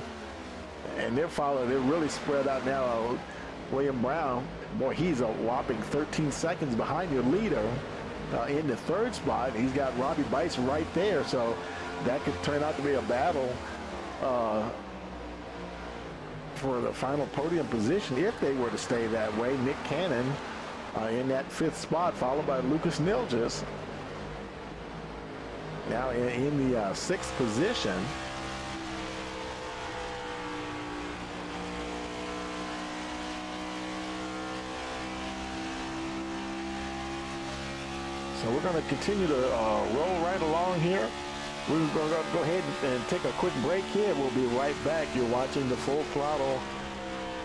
And they're really spread out now. William Brown, boy, he's a whopping 13 seconds behind your leader in the 3rd spot. He's got Robbie Bice right there, so that could turn out to be a battle for the final podium position if they were to stay that way. Nick Cannon in that 5th spot, followed by Lucas Nilgis. Now in the 6th position. So we're going to continue to roll right along here. We're going to go ahead and take a quick break here. We'll be right back. You're watching the Full Throttle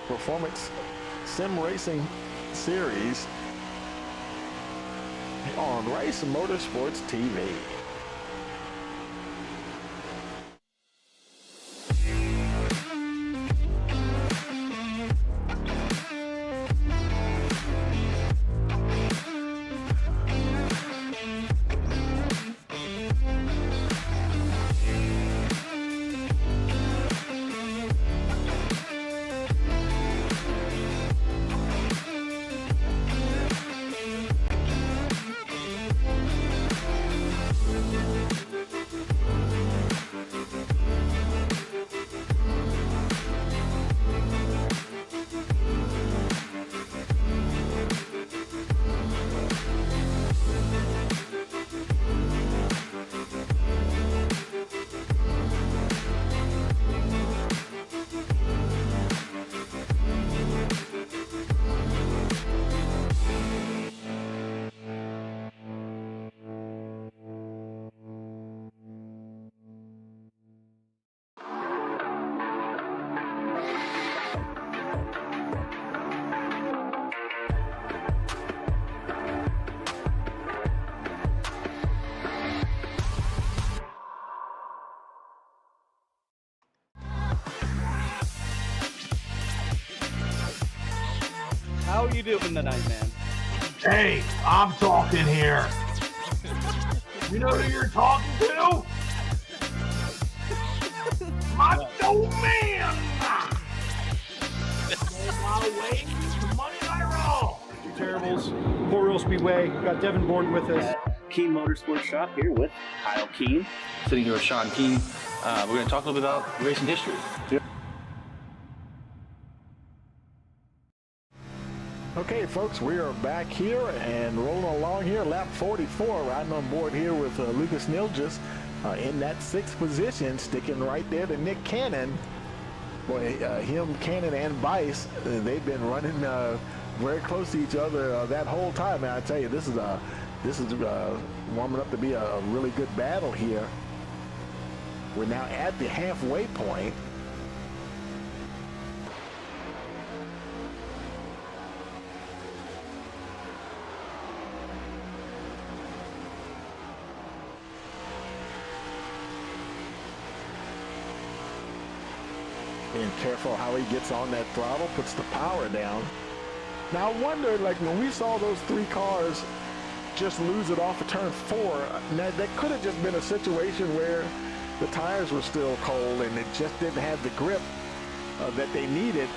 Performance Sim Racing Series on Race Motorsports TV. How are you doing tonight, man? Hey, I'm talking here. You know who you're talking to? My old man! My way to Monday Night Raw. Terribles, Port Royal Speedway. We've got Devin Bourne with us. Keen Motorsports Shop here with Kyle Keen. Sitting here with Sean Keane. We're going to talk a little bit about racing history. Okay, folks, we are back here and rolling along here. Lap 44, riding on board here with Lucas Nilgis in that sixth position, sticking right there to Nick Cannon. Boy, him, Cannon, and Bice, they've been running very close to each other that whole time. And I tell you, this is warming up to be a really good battle here. We're now at the halfway point. Being careful how he gets on that throttle, puts the power down. Now I wonder, like when we saw those three cars just lose it off of turn 4, now that could have just been a situation where the tires were still cold and it just didn't have the grip that they needed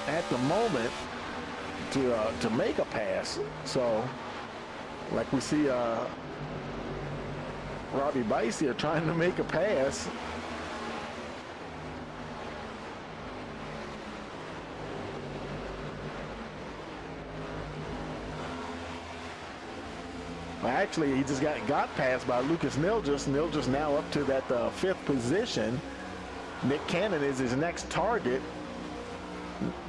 at the moment to make a pass. So, like we see Robbie Bice here trying to make a pass. Actually, he just got passed by Lucas Nilgis. Nilgis now up to that 5th position. Nick Cannon is his next target.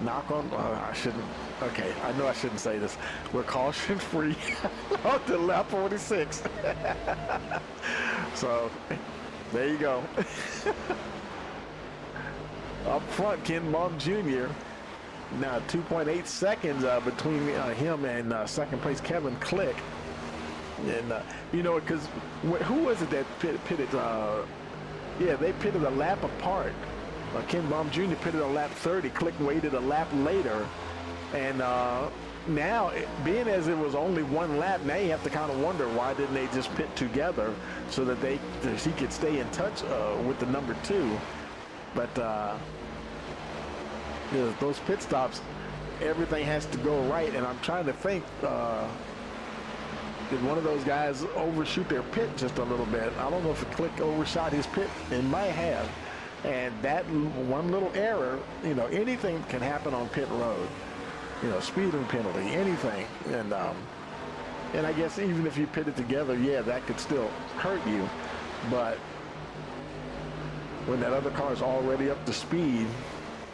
Knock on, I shouldn't, okay, I know I shouldn't say this. We're caution free up to lap 46. So, there you go. Up front, Ken Baum Jr. Now 2.8 seconds between him and second place Kevin Click. And, you know, because who was it that pitted? Yeah, they pitted a lap apart. Ken Baum Jr. pitted a lap 30. Click waited a lap later. And now, being as it was only one lap, now you have to kind of wonder why didn't they just pit together so that he could stay in touch with the number 2. But you know, those pit stops, everything has to go right. And I'm trying to think, did one of those guys overshoot their pit just a little bit? I don't know if Click overshot his pit. It might have. And that one little error, you know, anything can happen on pit road. You know, speeding penalty, anything. And I guess even if you pit it together, yeah, that could still hurt you. But when that other car is already up to speed,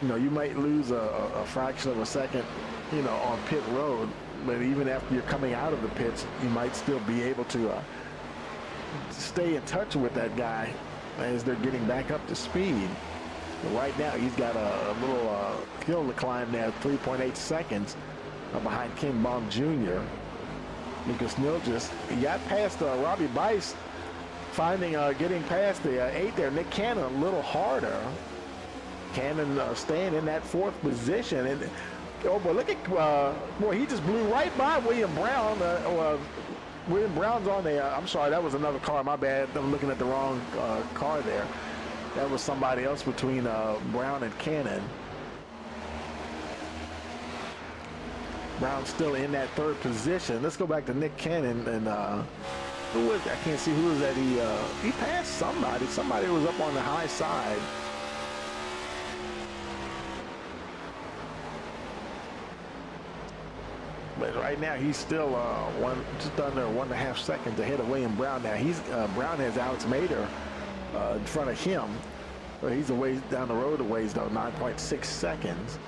you know, you might lose a fraction of a second, you know, on pit road. but even after you're coming out of the pits, you might still be able to stay in touch with that guy as they're getting back up to speed. But right now, he's got a little hill to climb there, 3.8 seconds behind Ken Baum Jr. Lucas Nilgis, he got past Robbie Bice, getting past the 8 there. Nick Cannon a little harder. Cannon staying in that 4th position. And oh boy, look at boy, he just blew right by William Brown. William Brown's on the. I'm sorry, that was another car. My bad. I'm looking at the wrong car there. That was somebody else between Brown and Cannon. Brown still in that 3rd position. Let's go back to Nick Cannon and who was, I can't see who was that. He passed somebody. Somebody was up on the high side. But right now he's still just under 1.5 seconds ahead of William Brown. Now Brown has Alex Mader in front of him. Well, he's a ways down the road a ways though, 9.6 seconds.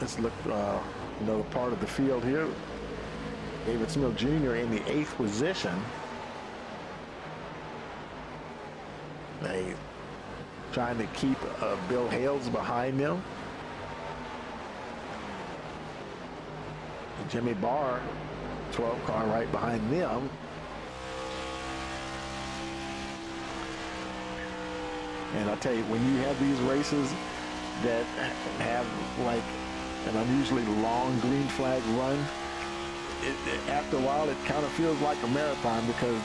Let's look another part of the field here. David Smith Jr. in the 8th position. They trying to keep Bill Hales behind them. Jimmy Barr, 12 car right behind them. And I'll tell you, when you have these races that have like an unusually long green flag run, after a while it kind of feels like a marathon because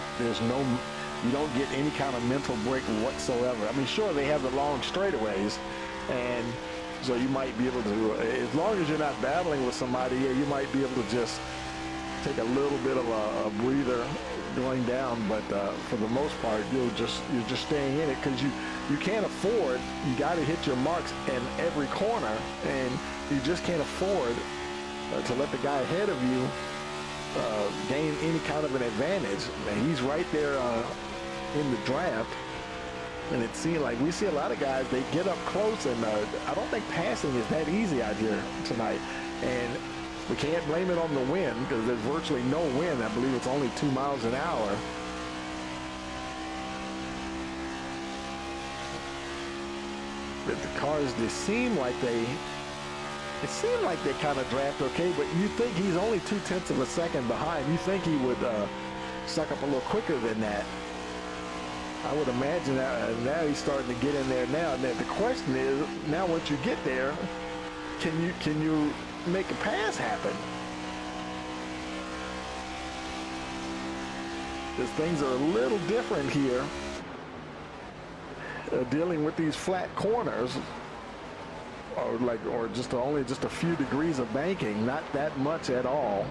you don't get any kind of mental break whatsoever. I mean, sure, they have the long straightaways, and so you might be able to, as long as you're not battling with somebody, yeah, you might be able to just take a little bit of a breather going down, but for the most part, you're just staying in it because you can't afford, you got to hit your marks in every corner, and you just can't afford to let the guy ahead of you gain any kind of an advantage. And he's right there in the draft, and it seems like we see a lot of guys, they get up close, and I don't think passing is that easy out here tonight. And we can't blame it on the wind because there's virtually no wind. I believe it's only 2 miles an hour. But the cars, they seem like they kind of draft okay, but you think he's only 0.2 of a second behind. You think he would suck up a little quicker than that. I would imagine that now he's starting to get in there now. And the question is, now once you get there, can you make a pass happen? Because things are a little different here. Dealing with these flat corners, or just a few degrees of banking, not that much at all.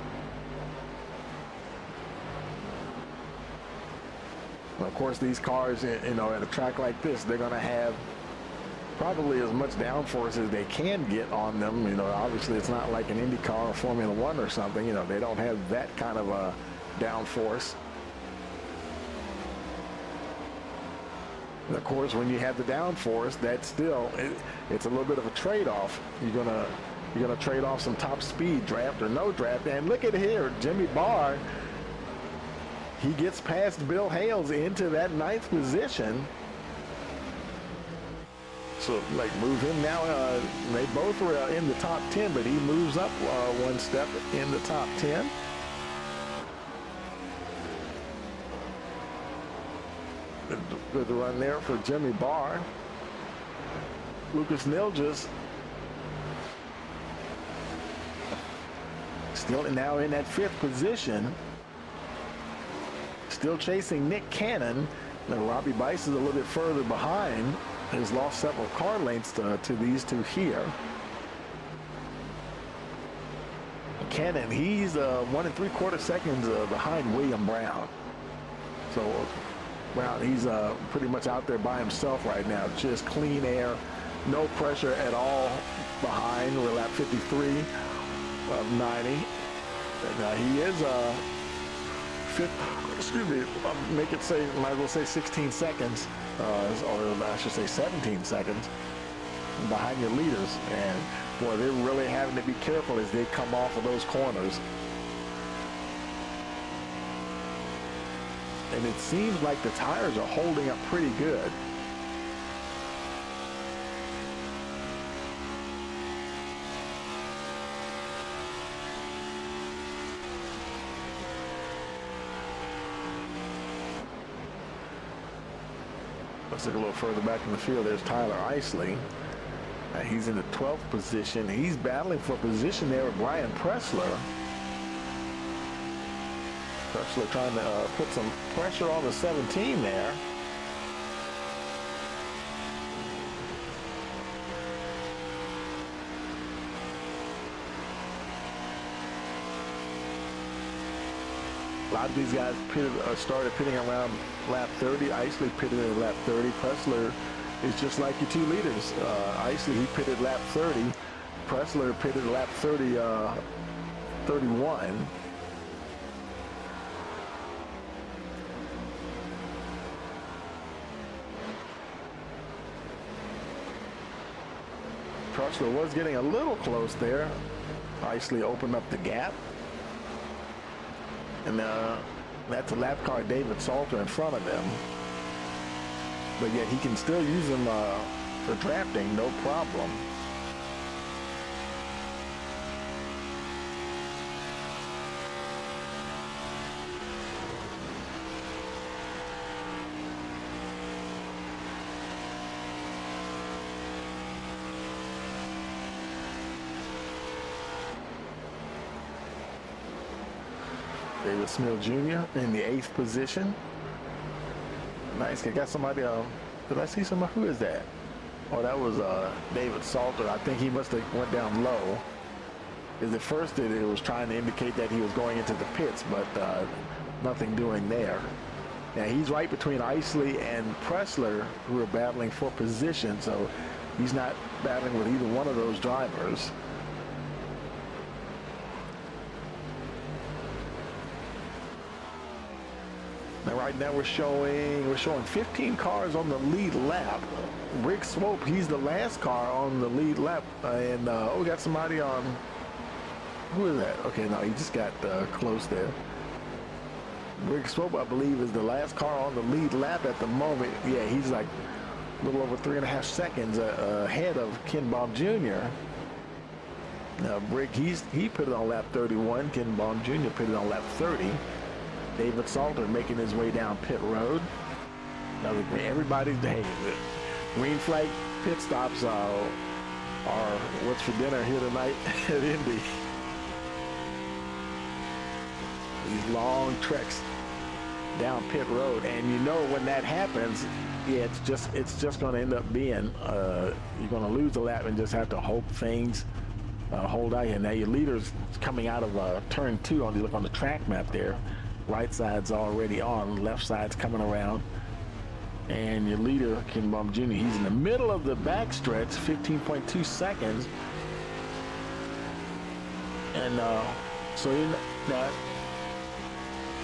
Of course, these cars, at a track like this, they're going to have probably as much downforce as they can get on them. Obviously, it's not like an IndyCar or Formula One or something. They don't have that kind of a downforce. And of course, when you have the downforce, that's still it's a little bit of a trade-off. You're gonna trade off some top speed, draft or no draft. And look at here, Jimmy Barr. He gets past Bill Hales into that 9th position. So, move him now. They both were in the top 10, but he moves up one step in the top 10. Good run there for Jimmy Barr. Lucas Nilgis still now in that 5th position. Still chasing Nick Cannon. Now Robbie Bice is a little bit further behind. He's lost several car lengths to these two here. Cannon, he's 1 3/4 seconds behind William Brown. So Brown, he's pretty much out there by himself right now. Just clean air, no pressure at all behind. We're lap 53 of 90. Now he is might as well say 16 seconds, or I should say 17 seconds. behind your leaders. And boy, they're really having to be careful as they come off of those corners. And it seems like the tires are holding up pretty good. Let's look a little further back in the field. There's Tyler Isley. He's in the 12th position. He's battling for position there with Brian Pressler. Pressler trying to put some pressure on the 17 there. A lot of these guys started pitting around lap 30. Isley pitted at lap 30. Pressler is just like your two leaders. Isley, he pitted lap 30. Pressler pitted lap 31. Pressler was getting a little close there. Isley opened up the gap. And that's a lap car, David Salter, in front of him. But yet he can still use him for drafting, no problem. David Smith Jr. in the 8th position. Nice. I got somebody. Did I see somebody? Who is that? Oh, that was David Salter. I think he must have went down low. Because at first it was trying to indicate that he was going into the pits, but nothing doing there. Now he's right between Isley and Pressler, who are battling for position. So he's not battling with either one of those drivers. Now right now we're showing 15 cars on the lead lap. Rick Swope, he's the last car on the lead lap, and we got somebody on. Who is that? Okay, no, he just got close there. Rick Swope, I believe, is the last car on the lead lap at the moment. Yeah, he's like a little over 3.5 seconds ahead of Ken Baum Jr. Now Rick, he pitted on lap 31. Ken Baum Jr. pitted on lap 30. David Salter making his way down pit road. Now everybody's the green flag pit stops are what's for dinner here tonight at Indy. These long treks down pit road, and you know when that happens, yeah, it's just going to end up being you're going to lose the lap and just have to hope things hold out here. Now your leader's coming out of turn 2 on. You look on the track map there. Right side's already on, left side's coming around. And your leader, Ken Baum Jr., he's in the middle of the backstretch, 15.2 seconds. And so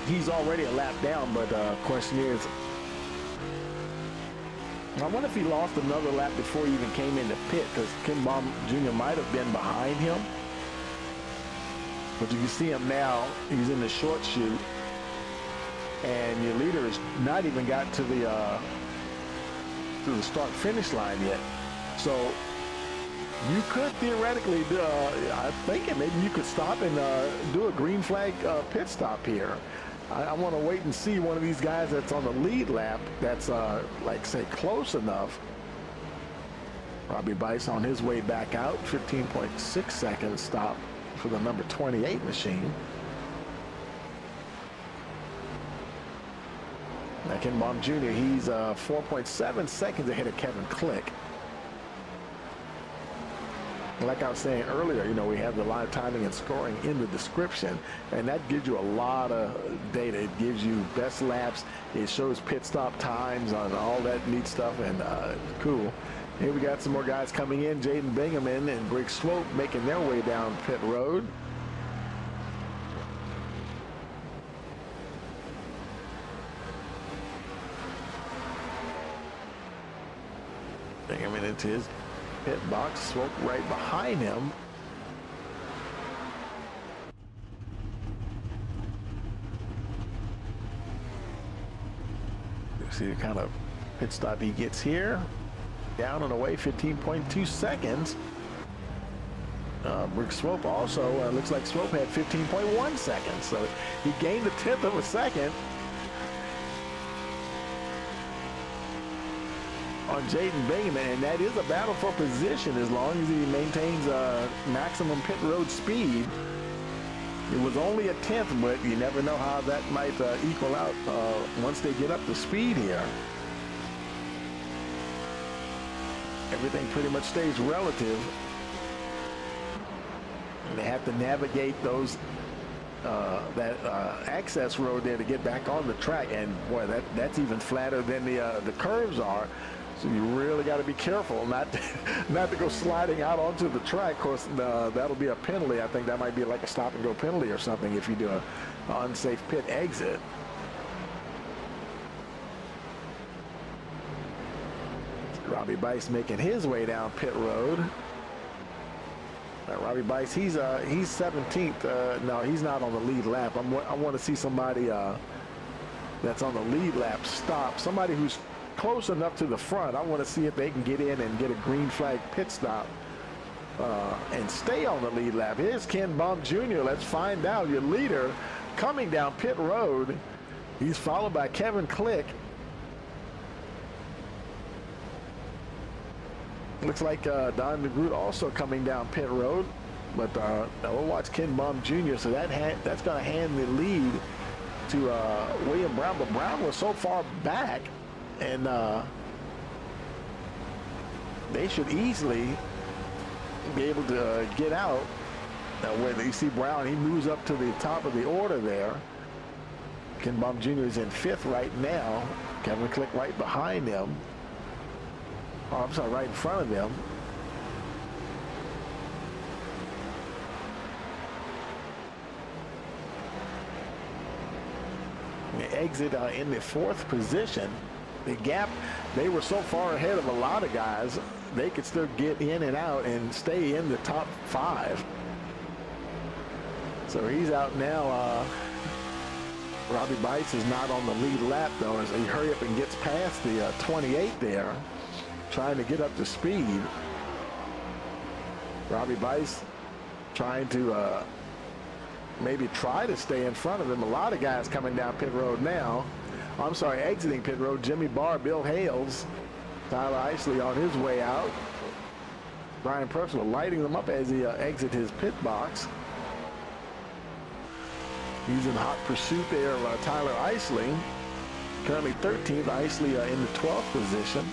he's already a lap down, but question is, I wonder if he lost another lap before he even came in the pit, because Ken Baum Jr. might have been behind him. But you can see him now, he's in the short chute. And your leader has not even got to the start-finish line yet. So you could theoretically, I'm thinking maybe you could stop and do a green flag pit stop here. I want to wait and see one of these guys that's on the lead lap that's, like, say, close enough. Robbie Bice on his way back out, 15.6 seconds stop for the number 28 machine. Now Ken Baum Jr., he's 4.7 seconds ahead of Kevin Click. Like I was saying earlier, you know, we have the live timing and scoring in the description, and that gives you a lot of data. It gives you best laps. It shows pit stop times on all that neat stuff, and cool. Here we got some more guys coming in. Jaden Bingaman and Rick Swope making their way down pit road. Bingaman into his pit box. Swope right behind him. You see the kind of pit stop he gets here. Down and away, 15.2 seconds. Rick Swope also, looks like Swope had 15.1 seconds, so he gained a tenth of a second on Jaden Bingham, and that is a battle for position as long as he maintains maximum pit road speed. It was only a tenth, but you never know how that might equal out once they get up to speed here. Everything pretty much stays relative. And they have to navigate those access road there to get back on the track, and boy, that's even flatter than the curves are. So you really got to be careful not to go sliding out onto the track. Of course, that'll be a penalty. I think that might be like a stop and go penalty or something if you do an unsafe pit exit. Robbie Bice making his way down pit road. Robbie Bice, he's 17th. No, he's not on the lead lap. I want to see somebody that's on the lead lap stop. Somebody who's close enough to the front. I want to see if they can get in and get a green flag pit stop and stay on the lead lap. Here's Ken Baum Jr. Let's find out. Your leader coming down pit road. He's followed by Kevin Click. Looks like Don DeGroot also coming down pit road, but we'll watch Ken Baum Jr. So that's going to hand the lead to William Brown. But Brown was so far back, and they should easily be able to get out. Where you see Brown, he moves up to the top of the order there. Ken Baum Jr. is in 5th right now. Kevin Click right behind him. Oh, I'm sorry, right in front of them. The exit in the 4th position. The gap, they were so far ahead of a lot of guys, they could still get in and out and stay in the top 5. So he's out now. Robbie Bice is not on the lead lap, though, as he hurry up and gets past the 28 there, trying to get up to speed. Robbie Bice trying to maybe try to stay in front of him. A lot of guys coming down pit road now. I'm sorry, exiting pit road. Jimmy Barr, Bill Hales, Tyler Isley on his way out. Brian Percival lighting them up as he exits his pit box. He's in hot pursuit there of Tyler Isley. Currently 13th, Isley in the 12th position.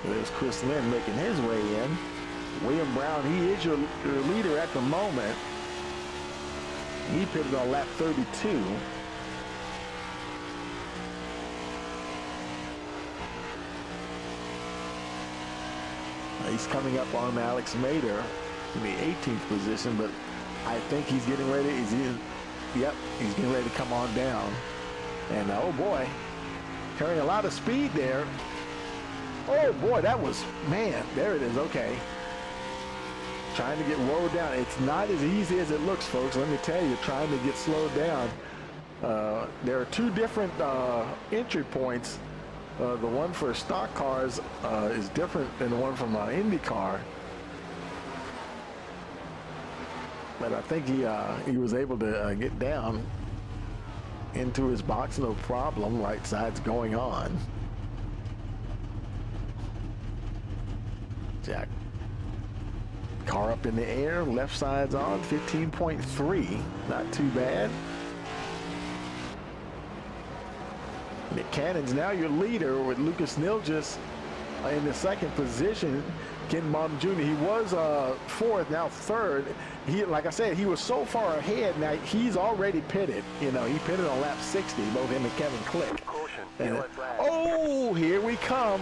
There's Chris Lynn making his way in. William Brown, he is your leader at the moment. He pitted on lap 32. He's coming up on Alex Mader in the 18th position, but I think he's getting ready. He's getting ready to come on down. And oh boy, carrying a lot of speed there. Oh boy, that was, man, there it is, okay. Trying to get rolled down. It's not as easy as it looks, folks. Let me tell you, trying to get slowed down. There are 2 different entry points. The one for stock cars is different than the one from IndyCar. But I think he was able to get down into his box, no problem. Right side's going on. Jack. Car up in the air, left side's on, 15.3, not too bad. Nick Cannon's now your leader with Lucas Nilgis in the 2nd position. Ken Baum Jr., he was 4th, now 3rd. He, like I said, he was so far ahead, now he's already pitted. You know, he pitted on lap 60, both him and Kevin Click. And, oh, here we come.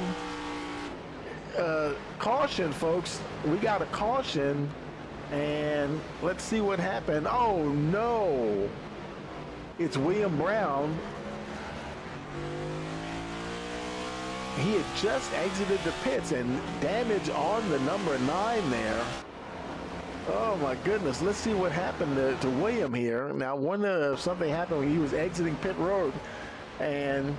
Caution, folks. We got a caution, and let's see what happened. Oh no, it's William Brown. he had just exited the pits, and damage on the number 9 there. Oh my goodness, let's see what happened to William here. Now, wonder if something happened when he was exiting pit road. And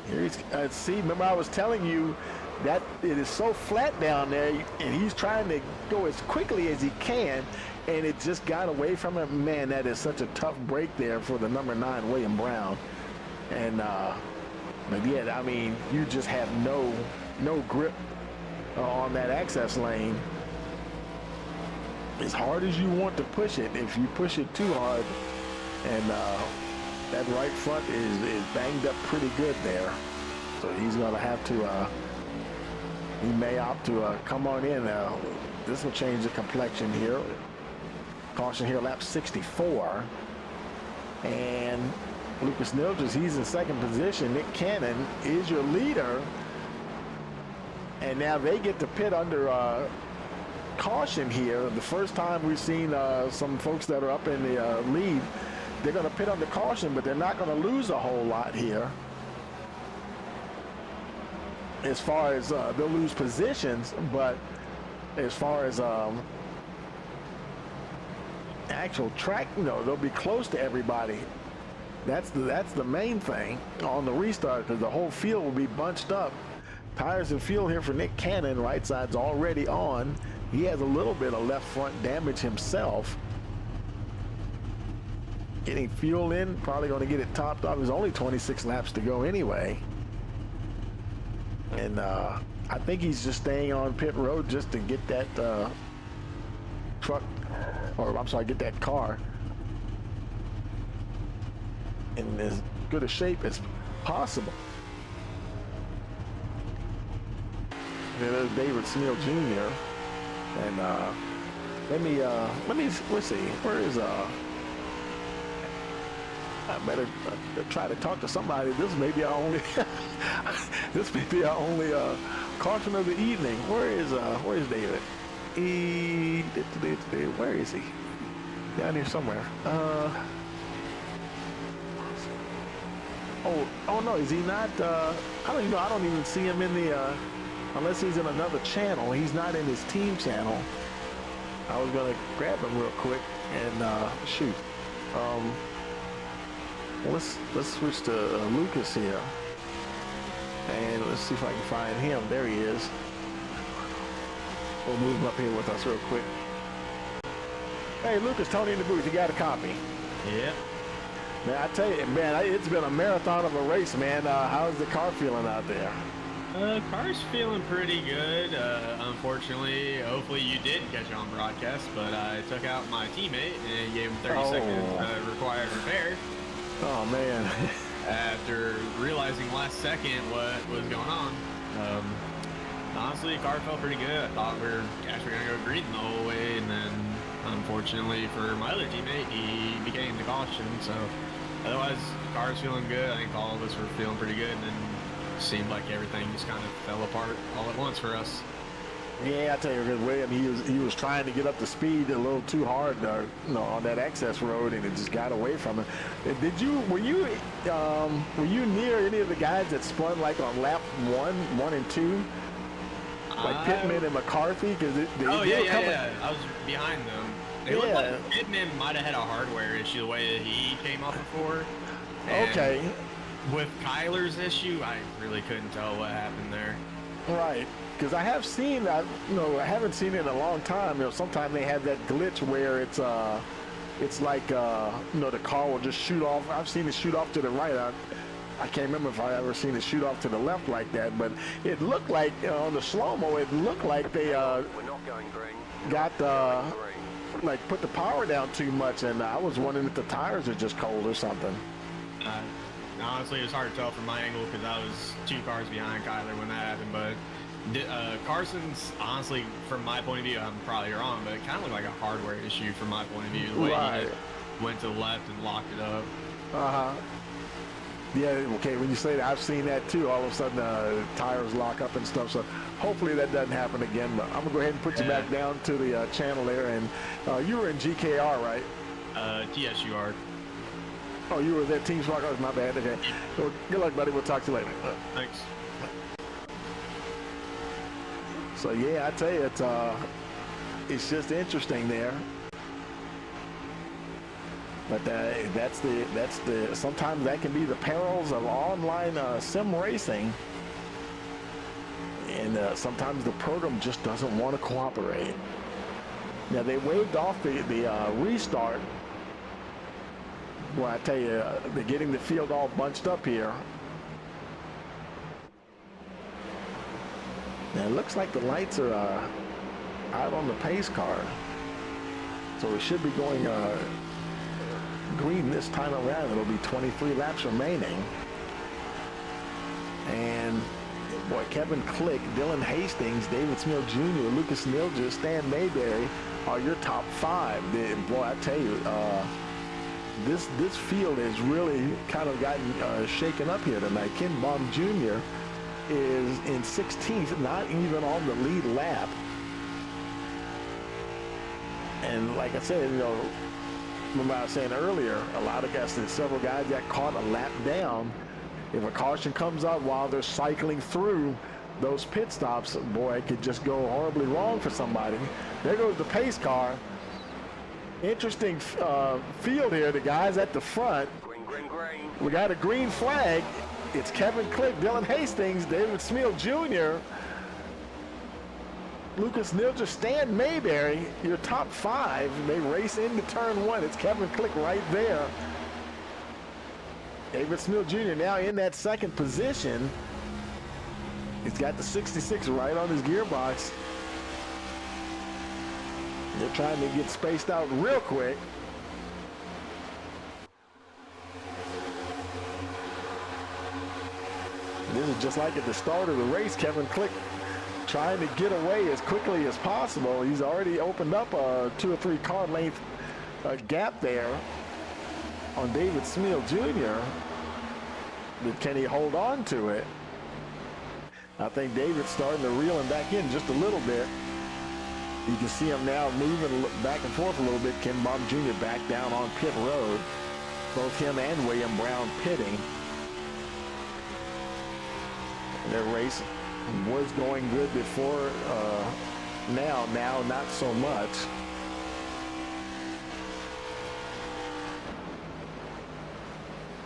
here he's, see, remember I was telling you that it is so flat down there, and he's trying to go as quickly as he can, and it just got away from him. Man, that is such a tough break there for the number 9, William Brown. And, but yeah, I mean, you just have no grip on that access lane. As hard as you want to push it, if you push it too hard, and that right front is banged up pretty good there. So he's going to have to, he may opt to come on in. This will change the complexion here. Caution here, lap 64. And Lucas Nilges, he's in second position. Nick Cannon is your leader. And now they get to pit under caution here. The first time we've seen some folks that are up in the lead, they're going to pit under caution, but they're not going to lose a whole lot here. As far as they'll lose positions, but as far as actual track, they'll be close to everybody. That's the main thing on the restart, because the whole field will be bunched up. Tires and fuel here for Nick Cannon. Right side's already on. He has a little bit of left front damage himself. Getting fuel in, probably going to get it topped off. There's only 26 laps to go anyway. And I think he's just staying on pit road just to get that truck, or I'm sorry, get that car in as good a shape as possible. There's David Sneal Jr. And let's see, where is I better try to talk to somebody. This may be our only this may be our only caution of the evening. Where is David? Where is he? Down here somewhere. Oh no, is he not? I don't even see him in the. Unless he's in another channel. He's not in his team channel. I was gonna grab him real quick and shoot. Let's switch to Lucas here, and let's see if I can find him. There he is. We'll move him up here with us real quick. Hey, Lucas, Tony in the booth. You got a copy? Yeah. Man, I tell you, man, it's been a marathon of a race, man. How's the car feeling out there? Car's feeling pretty good. Unfortunately, hopefully you did catch it on broadcast, but I took out my teammate and gave him 30 seconds required repair. Oh, man. After realizing last second what was going on. Honestly, the car felt pretty good. I thought we were actually going to go green the whole way, and then unfortunately for my other teammate, he became the caution. So otherwise, the car's feeling good. I think all of us were feeling pretty good, and then seemed like everything just kind of fell apart all at once for us. Yeah, I tell you, because William, he was trying to get up to speed a little too hard, on that access road, and it just got away from him. Were you near any of the guys that spun like on lap 1 and 2, like Pittman and McCarthy? Because yeah. I was behind them. It looked like Pittman might have had a hardware issue the way that he came off before. Okay. With Kyler's issue, I really couldn't tell what happened there. Right, because I have seen that. I haven't seen it in a long time. Sometimes they have that glitch where it's like the car will just shoot off. I've seen it shoot off to the right. I can't remember if I ever seen it shoot off to the left like that. But it looked like on the slow-mo, it looked like they got like put the power down too much, and I was wondering if the tires are just cold or something. Honestly, it was hard to tell from my angle because I was 2 cars behind Kyler when that happened. But Carson's, honestly, from my point of view, I'm probably wrong, but it kind of looked like a hardware issue from my point of view. The way he just went to the left and locked it up. Yeah, okay, when you say that, I've seen that too. All of a sudden, tires lock up and stuff. So hopefully that doesn't happen again. But I'm going to go ahead and put you back down to the channel there. And you were in GKR, right? TSUR. Oh, you were there, Team Spark. Oh, my bad. Okay. Well, good luck, buddy. We'll talk to you later. Thanks. So yeah, I tell you, it's just interesting there. But that's the sometimes that can be the perils of online sim racing, and sometimes the program just doesn't want to cooperate. Now they waved off the restart. Well, I tell you, they're getting the field all bunched up here. Now it looks like the lights are out on the pace car, so we should be going green this time around. It'll be 23 laps remaining. And boy, Kevin Click, Dylan Hastings, David Smith Jr., Lucas Nilja, Stan Mayberry are your top 5. Boy, I tell you, this field has really kind of gotten shaken up here tonight. Ken Baum Jr. is in 16th, not even on the lead lap. And like I said, you know, remember I was saying earlier, a lot of guys, several guys got caught a lap down. If a caution comes out while they're cycling through those pit stops, boy, it could just go horribly wrong for somebody. There goes the pace car. Interesting field here. The guys at the front. Green, green, green. We got a green flag. It's Kevin Click, Dylan Hastings, David Smith Jr., Lucas Nilja, Stan Mayberry, your top 5. They race into turn 1. It's Kevin Click right there. David Smith Jr. now in that second position. He's got the 66 right on his gearbox. They're trying to get spaced out real quick. This is just like at the start of the race. Kevin Click trying to get away as quickly as possible. He's already opened up a 2 or 3 car length gap there on David Smith Jr. But can he hold on to it? I think David's starting to reel him back in just a little bit. You can see him now moving back and forth a little bit. Ken Baum Jr. back down on pit road. Both him and William Brown pitting. Their race was going good before, now not so much.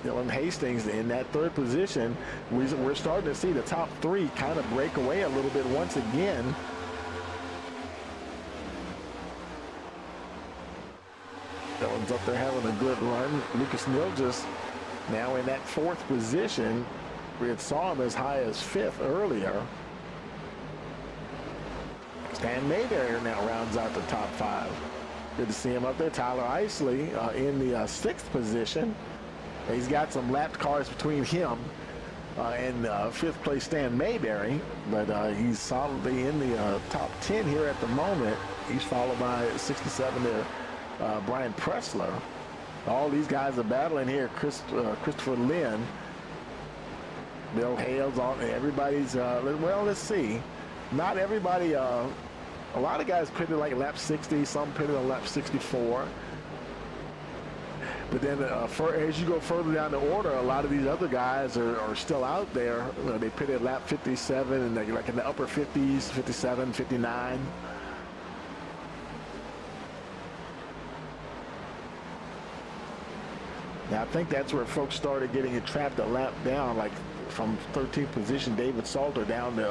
Dylan Hastings in that third position. We're starting to see the top 3 kind of break away a little bit once again. Dylan's up there having a good run. Lucas Nilja now in that 4th position. We had saw him as high as 5th earlier. Stan Mayberry now rounds out the top 5. Good to see him up there. Tyler Isley in the 6th position. He's got some lapped cars between him and 5th place Stan Mayberry, but he's solidly in the top 10 here at the moment. He's followed by 67 there, Brian Pressler. All these guys are battling here. Christopher Lynn, Bill Hales, everybody's, well, let's see. Not everybody, a lot of guys pitted like lap 60, some pitted on lap 64. But then as you go further down the order, a lot of these other guys are still out there. They pitted lap 57 and they're like in the upper 50s, 57, 59. Now, I think that's where folks started getting trapped a lap down, like from 13th position, David Salter down to,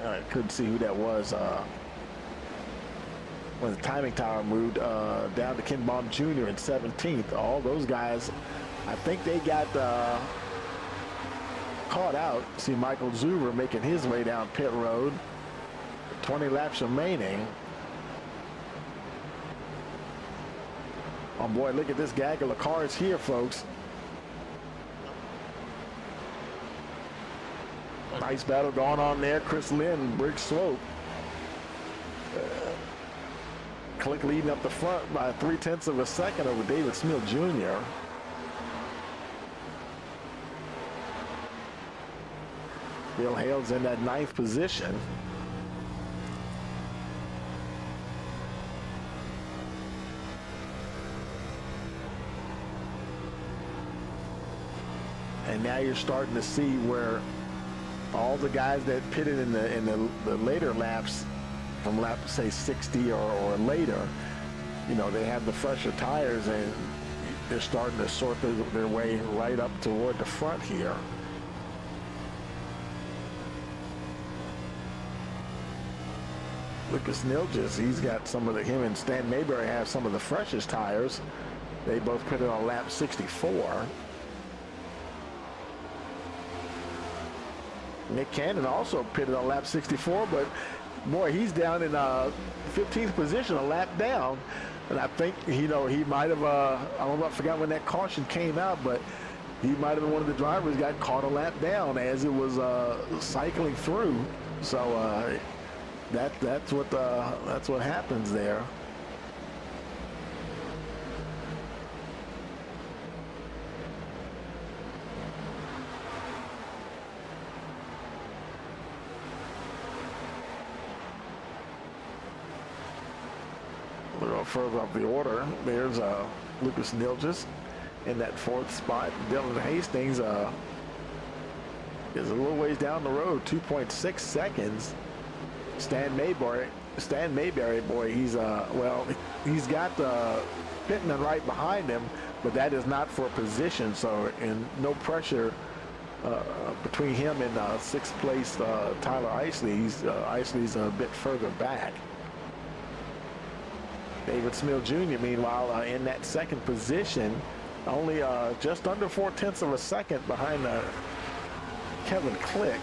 I couldn't see who that was, when the timing tower moved down to Ken Baum Jr. in 17th. All those guys, I think they got caught out. See Michael Zuber making his way down pit road. 20 laps remaining. Oh boy, look at this gaggle of cars here, folks. Nice battle going on there. Chris Lynn, Brick Slope. Click leading up the front by 0.3 of a second over David Smith Jr. Bill Hales in that 9th position. And now you're starting to see where all the guys that pitted in the later laps, from lap say 60 or later, you know, they have the fresher tires and they're starting to sort their way right up toward the front here. Lucas Nilges, he's got him and Stan Mayberry have some of the freshest tires. They both pitted on lap 64. Nick Cannon also pitted on lap 64, but boy, he's down in 15th position, a lap down. And I think, you know, he might have, I don't know, I forgot when that caution came out, but he might have been one of the drivers got caught a lap down as it was cycling through. So that's what happens there. A little further up the order, there's Lucas Nilges in that 4th spot. Dylan Hastings is a little ways down the road, 2.6 seconds. Stan Mayberry, boy, he's he's got Pittman right behind him, but that is not for position. So, and no pressure between him and 6th place Tyler Isley. Isley's a bit further back. David Smil Jr., meanwhile, in that 2nd position, only just under 0.4 of a second behind Kevin Click.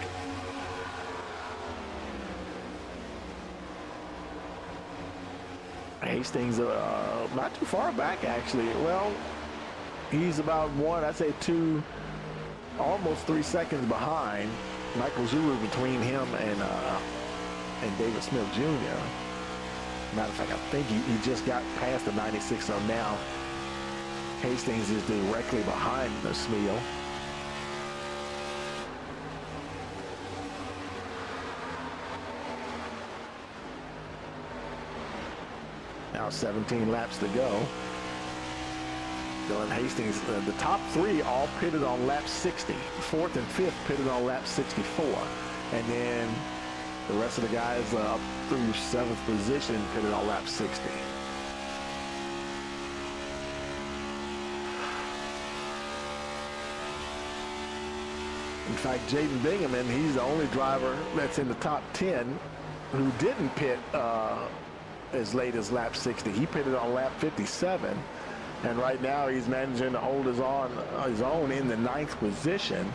Hastings not too far back, actually. Well, he's about I'd say 2, almost 3 seconds behind. Michael Zuru between him and David Smith Jr. Matter of fact, I think he just got past the 96, so now Hastings is directly behind the Smil. Now 17 laps to go. Dylan Hastings, the top 3 all pitted on lap 60. 4th and 5th pitted on lap 64. And then the rest of the guys up through 7th position pitted on lap 60. In fact, Jaden Bingaman, he's the only driver that's in the top 10 who didn't pit as late as lap 60. He pitted on lap 57, and right now he's managing to hold his own in the 9th position,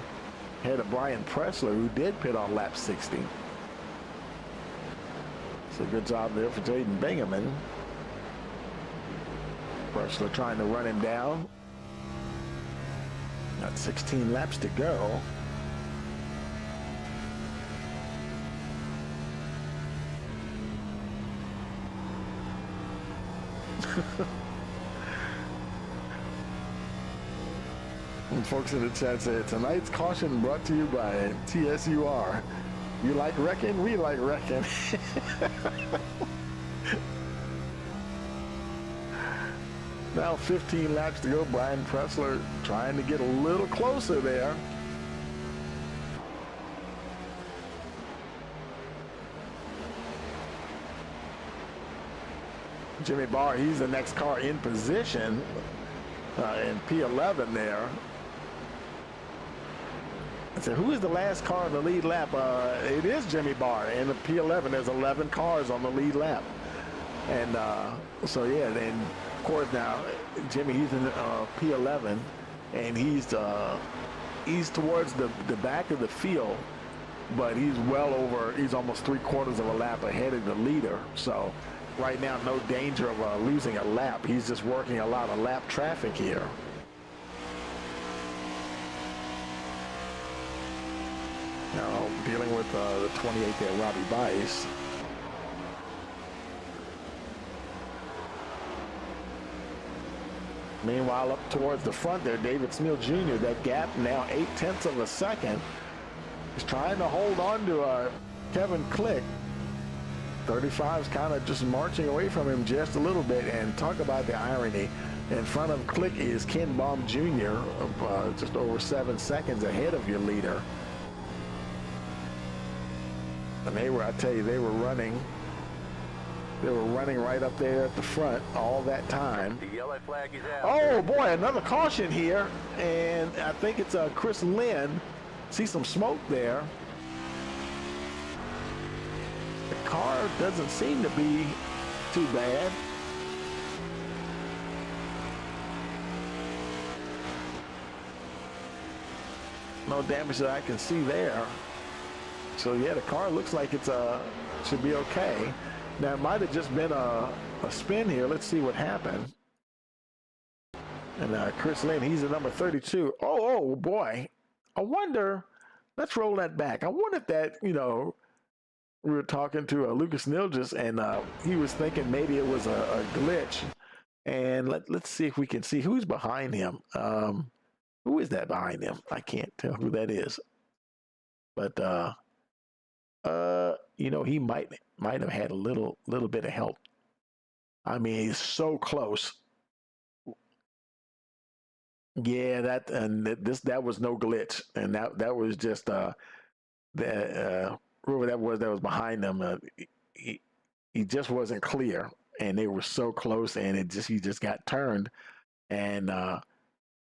ahead of Brian Pressler, who did pit on lap 60. So good job there for Jaden Bingaman. Pressler trying to run him down. Got 16 laps to go. And folks in the chat say, tonight's caution brought to you by TSUR. You like wrecking? We like wrecking. Now 15 laps to go. Brian Pressler trying to get a little closer there. Jimmy Barr, he's the next car in position in P11 there. I said, who is the last car in the lead lap? It is Jimmy Barr in the P11. There's 11 cars on the lead lap. And so, yeah, then, of course, now, Jimmy, he's in P11, and he's towards the back of the field, but he's he's almost 3/4 of a lap ahead of the leader. So right now, no danger of losing a lap. He's just working a lot of lap traffic here. Now dealing with the 28 there, Robbie Bice. Meanwhile, up towards the front there, David Smil Jr., that gap now 0.8 of a second. He's trying to hold on to Kevin Click. 35's kind of just marching away from him just a little bit, and talk about the irony. In front of Click is Ken Baum Jr., just over 7 seconds ahead of your leader. And they were, I tell you, they were running right up there at the front all that time. The yellow flag is out. Oh boy, another caution here, and I think it's Chris Lynn. See some smoke there. The car doesn't seem to be too bad. No damage that I can see there. So yeah, the car looks like it's should be okay. Now it might have just been a spin here. Let's see what happened. And Chris Lynn, he's the number 32. Oh boy. I wonder, let's roll that back. I wonder if that, you know, we were talking to Lucas Nilges, and he was thinking maybe it was a glitch. And let's see if we can see who's behind him. Who is that behind him? I can't tell who that is. But you know, he might have had a little bit of help. I mean, he's so close. Yeah, that was no glitch, and that was just whoever that was behind them. He just wasn't clear, and they were so close, and he just got turned, and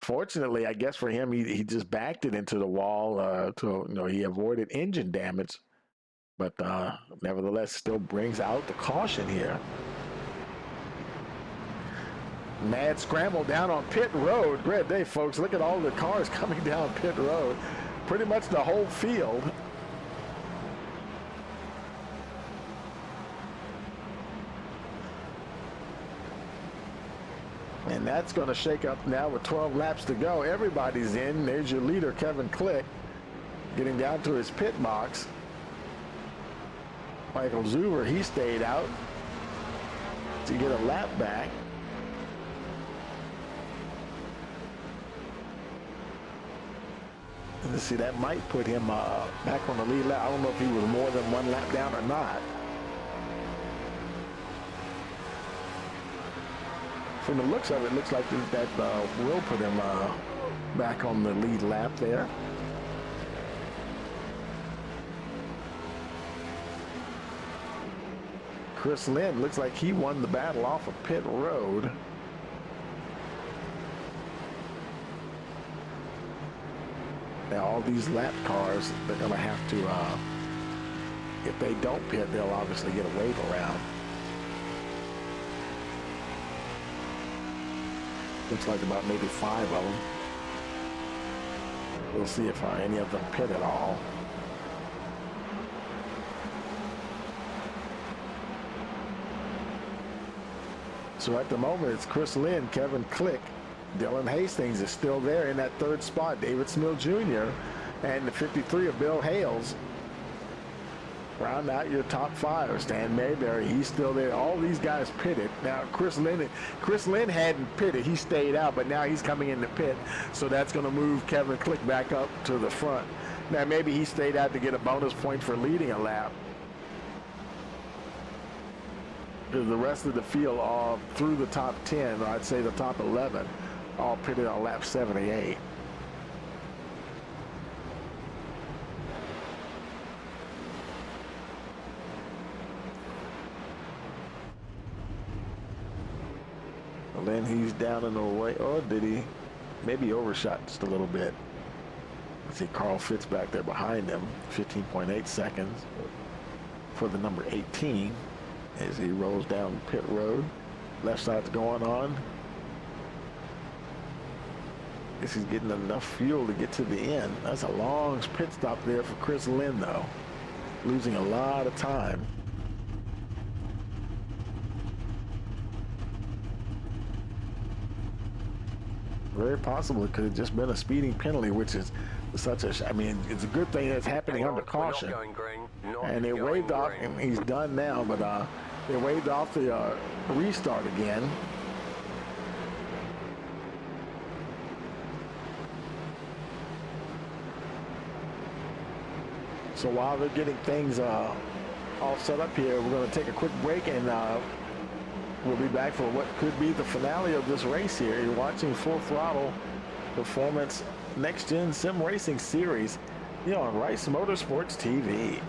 fortunately, I guess for him, he just backed it into the wall. He avoided engine damage, but nevertheless, still brings out the caution here. Mad scramble down on pit road. Great day, folks. Look at all the cars coming down pit road. Pretty much the whole field. And that's going to shake up now with 12 laps to go. Everybody's in. There's your leader, Kevin Click, getting down to his pit box. Michael Zuber, he stayed out to get a lap back. And see, that might put him back on the lead lap. I don't know if he was more than one lap down or not. From the looks of it, looks like that will put him back on the lead lap there. Chris Lynn looks like he won the battle off of pit road. Now all these lap cars, they're going to have to, if they don't pit, they'll obviously get a wave around. Looks like about maybe 5 of them. We'll see if any of them pit at all. So at the moment, it's Chris Lynn, Kevin Click, Dylan Hastings is still there in that third spot. David Smil Jr. and the 53 of Bill Hales. Round out your top 5. Stan Mayberry, he's still there. All these guys pitted. Now Chris Lynn hadn't pitted. He stayed out, but now he's coming in the pit. So that's going to move Kevin Click back up to the front. Now maybe he stayed out to get a bonus point for leading a lap. Because the rest of the field all through the top 10, or I'd say the top 11, all pitted on lap 78. Well, then he's down in the way. Or did he? Maybe he overshot just a little bit. Let's see, Carl Fitz back there behind him. 15.8 seconds for the number 18 as he rolls down pit road. Left side's going on. Guess he's getting enough fuel to get to the end. That's a long pit stop there for Chris Lynn, though. Losing a lot of time. Very possible it could have just been a speeding penalty, which is such a, I mean, it's a good thing that's happening under caution. And they waved off, and he's done now, but they waved off the restart again. So while they're getting things all set up here, we're going to take a quick break, and we'll be back for what could be the finale of this race here. You're watching Full Throttle Performance Next Gen Sim Racing Series here on Rice Motorsports TV.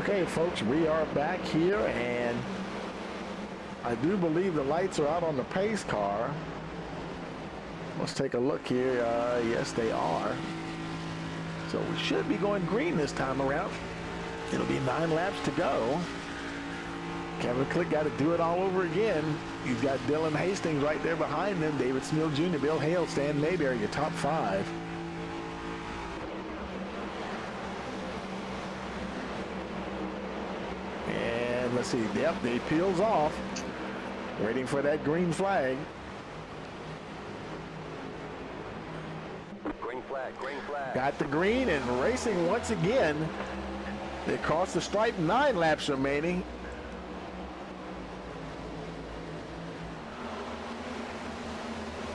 Okay, folks, we are back here, and I do believe the lights are out on the pace car. Let's take a look here. Yes, they are. So we should be going green this time around. It'll be 9 laps to go. Kevin Click got to do it all over again. He's got Dylan Hastings right there behind him. David Smeal Jr., Bill Hale, Stan Mayberry, your top 5. And let's see. Yep, they peels off. Waiting for that green flag. Green flag, green flag. Got the green and racing once again. They crossed the stripe, 9 laps remaining.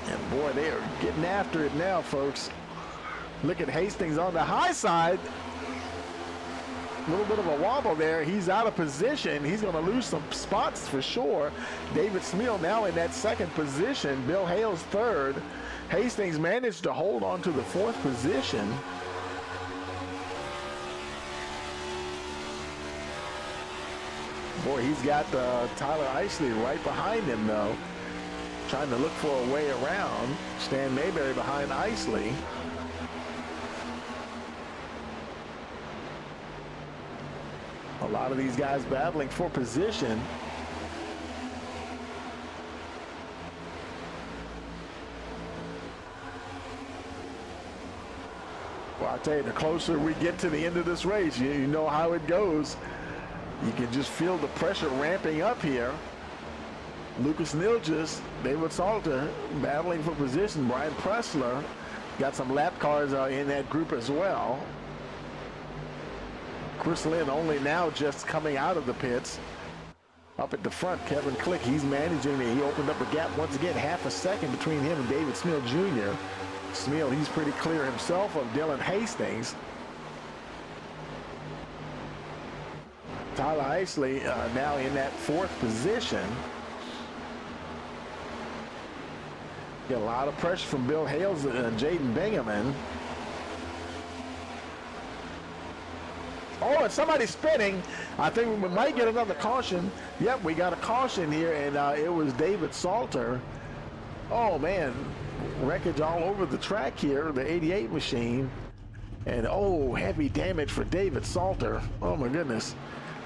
And boy, they are getting after it now, folks. Look at Hastings on the high side. A little bit of a wobble there. He's out of position. He's going to lose some spots for sure. David Smeal now in that 2nd position. Bill Hale's 3rd. Hastings managed to hold on to the 4th position. Boy, he's got Tyler Isley right behind him, though. Trying to look for a way around. Stan Mayberry behind Isley. A lot of these guys battling for position. Well, I tell you, the closer we get to the end of this race, you know how it goes. You can just feel the pressure ramping up here. Lucas Nilges, David Salter battling for position. Brian Pressler got some lap cars in that group as well. Chris Lynn only now just coming out of the pits. Up at the front, Kevin Click, he's managing it. He opened up a gap once again, half a second between him and David Smeal Jr. Smeal, he's pretty clear himself of Dylan Hastings. Tyler Isley now in that 4th position. Get a lot of pressure from Bill Hales and Jaden Bingaman. Oh, and somebody's spinning. I think we might get another caution. Yep, we got a caution here, and it was David Salter. Oh, man. Wreckage all over the track here, the 88 machine. And, oh, heavy damage for David Salter. Oh, my goodness.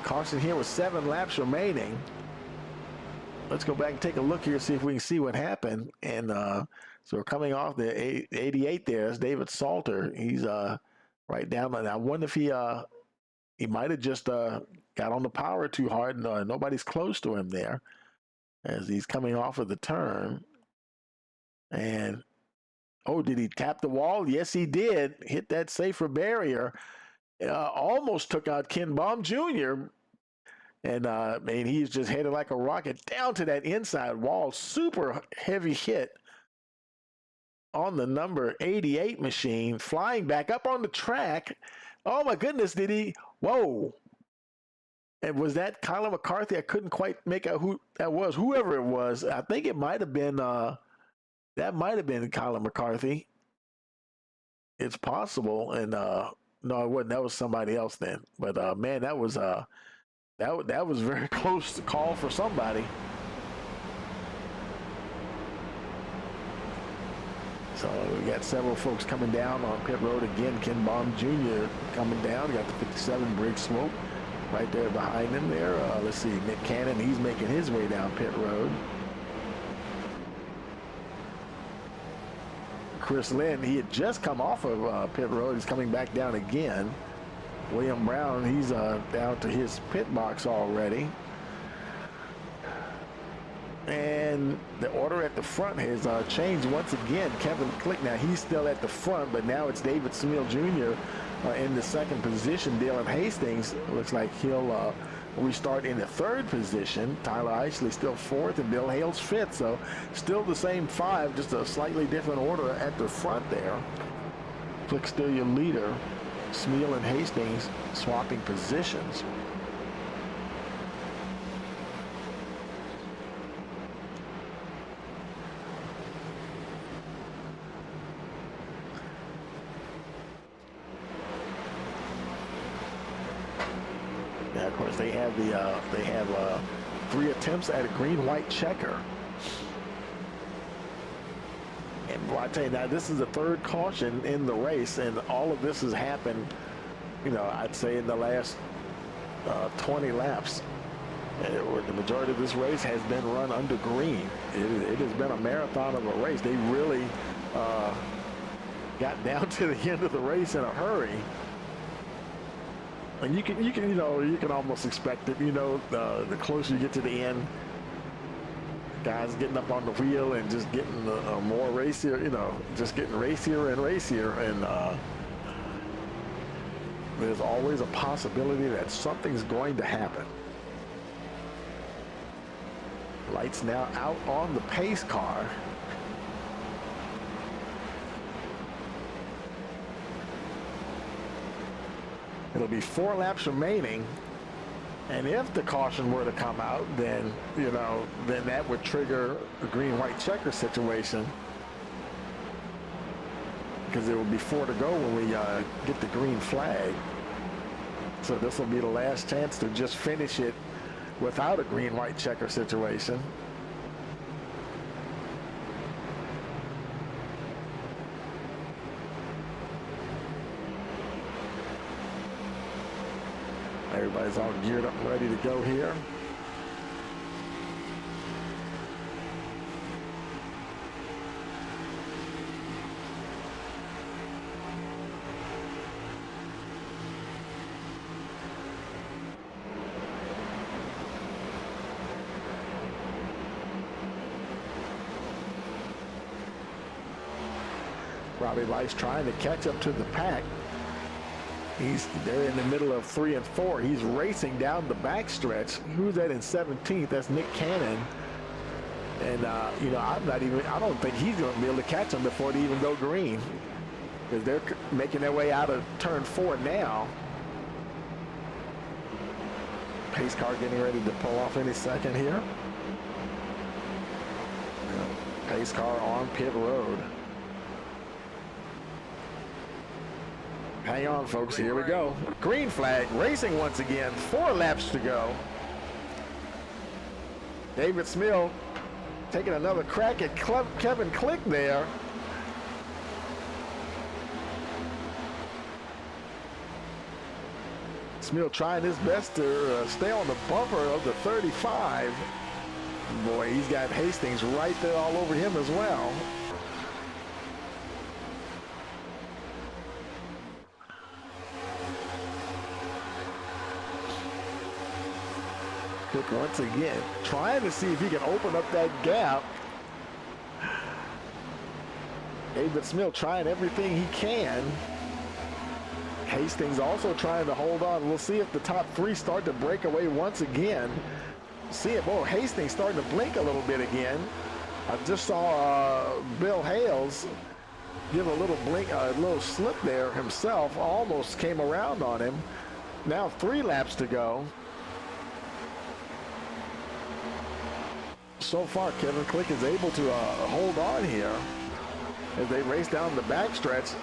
Caution here with 7 laps remaining. Let's go back and take a look here, see if we can see what happened. And so we're coming off the 88 there. It's David Salter. He's right down. And I wonder if he might have just got on the power too hard. Nobody's close to him there as he's coming off of the turn. And, oh, did he tap the wall? Yes, he did. Hit that safer barrier. Almost took out Ken Baum Jr., and man, he's just headed like a rocket down to that inside wall. Super heavy hit on the number 88 machine, flying back up on the track. Oh my goodness, did he? Whoa. And was that Kyler McCarthy? I couldn't quite make out who that was. Whoever it was, I think it might have been, that might have been Kyler McCarthy. It's possible. And no, it wasn't. That was somebody else then. But man, that was that was very close to call for somebody. So we got several folks coming down on pit road again. Ken Baum Jr. coming down. Got the 57 Briggs Smoke right there behind him there. Let's see, Nick Cannon, he's making his way down pit road. Chris Lynn, he had just come off of pit road. He's coming back down again. William Brown, he's down to his pit box already. And the order at the front has changed once again. Kevin Click, now he's still at the front, but now it's David Smeal Jr. In the 2nd position. Dylan Hastings looks like he'll restart in the 3rd position. Tyler Isley still 4th, and Bill Hale's 5th. So still the same 5, just a slightly different order at the front there. Click still your leader. Smeal and Hastings swapping positions. Now, of course, they have 3 attempts at a green-white checker. And well, I tell you now, this is the 3rd caution in the race, and all of this has happened, you know, I'd say in the last 20 laps. The majority of this race has been run under green. It has been a marathon of a race. They really got down to the end of the race in a hurry. And you can almost expect it. You know, the closer you get to the end, guys getting up on the wheel and just getting more racier. You know, just getting racier and racier, and there's always a possibility that something's going to happen. Lights now out on the pace car. It'll be 4 laps remaining, and if the caution were to come out, then then that would trigger a green-white checker situation, because there will be 4 to go when we get the green flag. So this will be the last chance to just finish it without a green-white checker situation. Everybody's all geared up and ready to go here. Robbie Rice trying to catch up to the pack. They're in the middle of 3 and 4. He's racing down the backstretch. Who's that in 17th? That's Nick Cannon. And I don't think he's going to be able to catch them before they even go green, because they're making their way out of turn 4 now. Pace car getting ready to pull off any second here. Pace car on pit road. Hang on, folks. Here we go. Green flag racing once again. 4 laps to go. David Smil taking another crack at Kevin Click there. Smil trying his best to stay on the bumper of the 35. Boy, he's got Hastings right there all over him as well. Cook once again trying to see if he can open up that gap. David Smil trying everything he can. Hastings also trying to hold on. We'll see if the top 3 start to break away once again. See it. Oh, Hastings starting to blink a little bit again. I just saw Bill Hales give a little blink, a little slip there himself. Almost came around on him. Now 3 laps to go. So far, Kevin Click is able to hold on here as they race down the backstretch.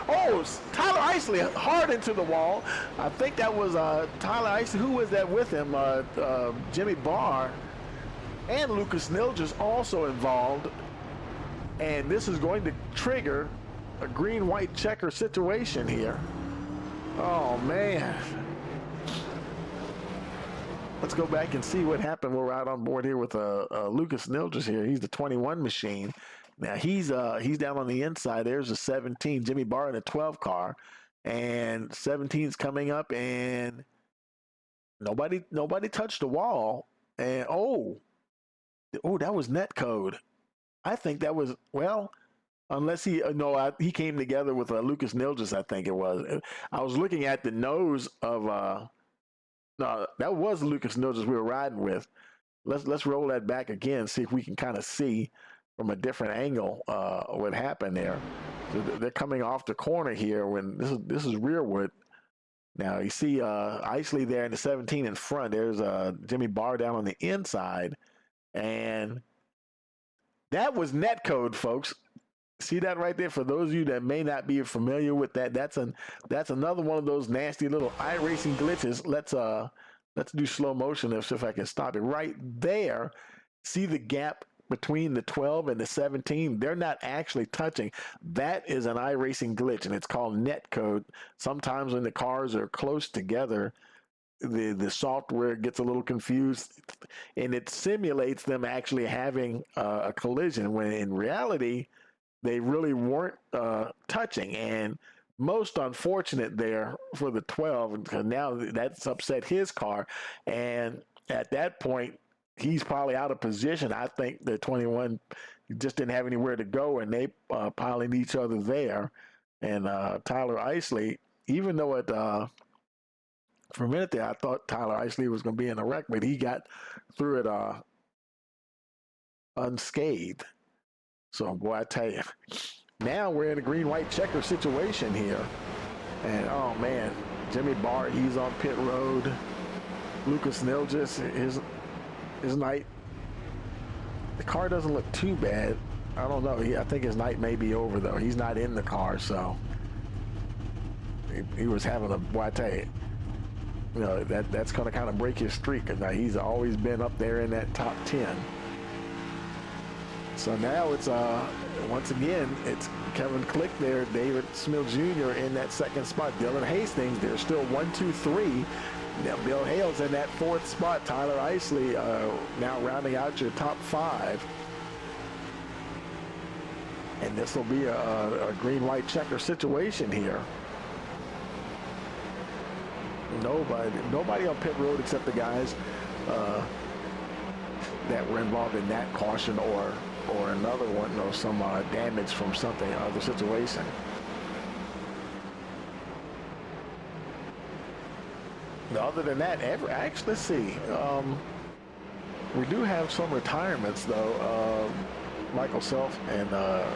Oh, Tyler Isley hard into the wall. I think that was Tyler Isley. Who was that with him? Jimmy Barr and Lucas Nilgers also involved. And this is going to trigger a green-white checker situation here. Oh, man. Let's go back and see what happened. We're out on board here with Lucas Nilgers here. He's the 21 machine. Now he's down on the inside. There's a 17, Jimmy Barr in a 12 car, and 17's coming up, and nobody touched the wall. And oh, that was net code. I think that was, well, unless he came together with Lucas Nilgers. I think it was. I was looking at the nose of. No, that was Lucas Nilgers we were riding with. Let's roll that back again, see if we can kind of see from a different angle what happened there. So they're coming off the corner here when this is rearward. Now you see Isley there in the 17 in front. There's Jimmy Barr down on the inside, and that was net code, folks. See that right there? For those of you that may not be familiar with that, that's another one of those nasty little iRacing glitches. let's do slow motion. Let's see if I can stop it right there. See the gap between the 12 and the 17? They're not actually touching. That is an iRacing glitch, and it's called net code. Sometimes when the cars are close together, the software gets a little confused, and it simulates them actually having a collision, when in reality, they really weren't touching. And most unfortunate there for the 12, because now that's upset his car. And at that point, he's probably out of position. I think the 21 just didn't have anywhere to go, and they piling each other there. And Tyler Isley, even though it for a minute there, I thought Tyler Isley was going to be in a wreck, but he got through it unscathed. So, boy, I tell you, now we're in a green-white checker situation here. And, oh, man, Jimmy Bart, he's on pit road. Lucas Nilgis, his night, the car doesn't look too bad. I don't know. I think his night may be over, though. He's not in the car, so he was having a, boy, I tell you, that's going to kind of break his streak, because he's always been up there in that top 10. So now it's, once again, it's Kevin Click there, David Smith Jr. in that second spot. Dylan Hastings, there's still 1, 2, 3. Now Bill Hale's in that fourth spot. Tyler Isley now rounding out your top 5. And this will be a green-white checker situation here. Nobody on pit road except the guys that were involved in that caution or another one, or some damage from something, other situation. Other than that, actually, let's see. We do have some retirements, though. Michael Self and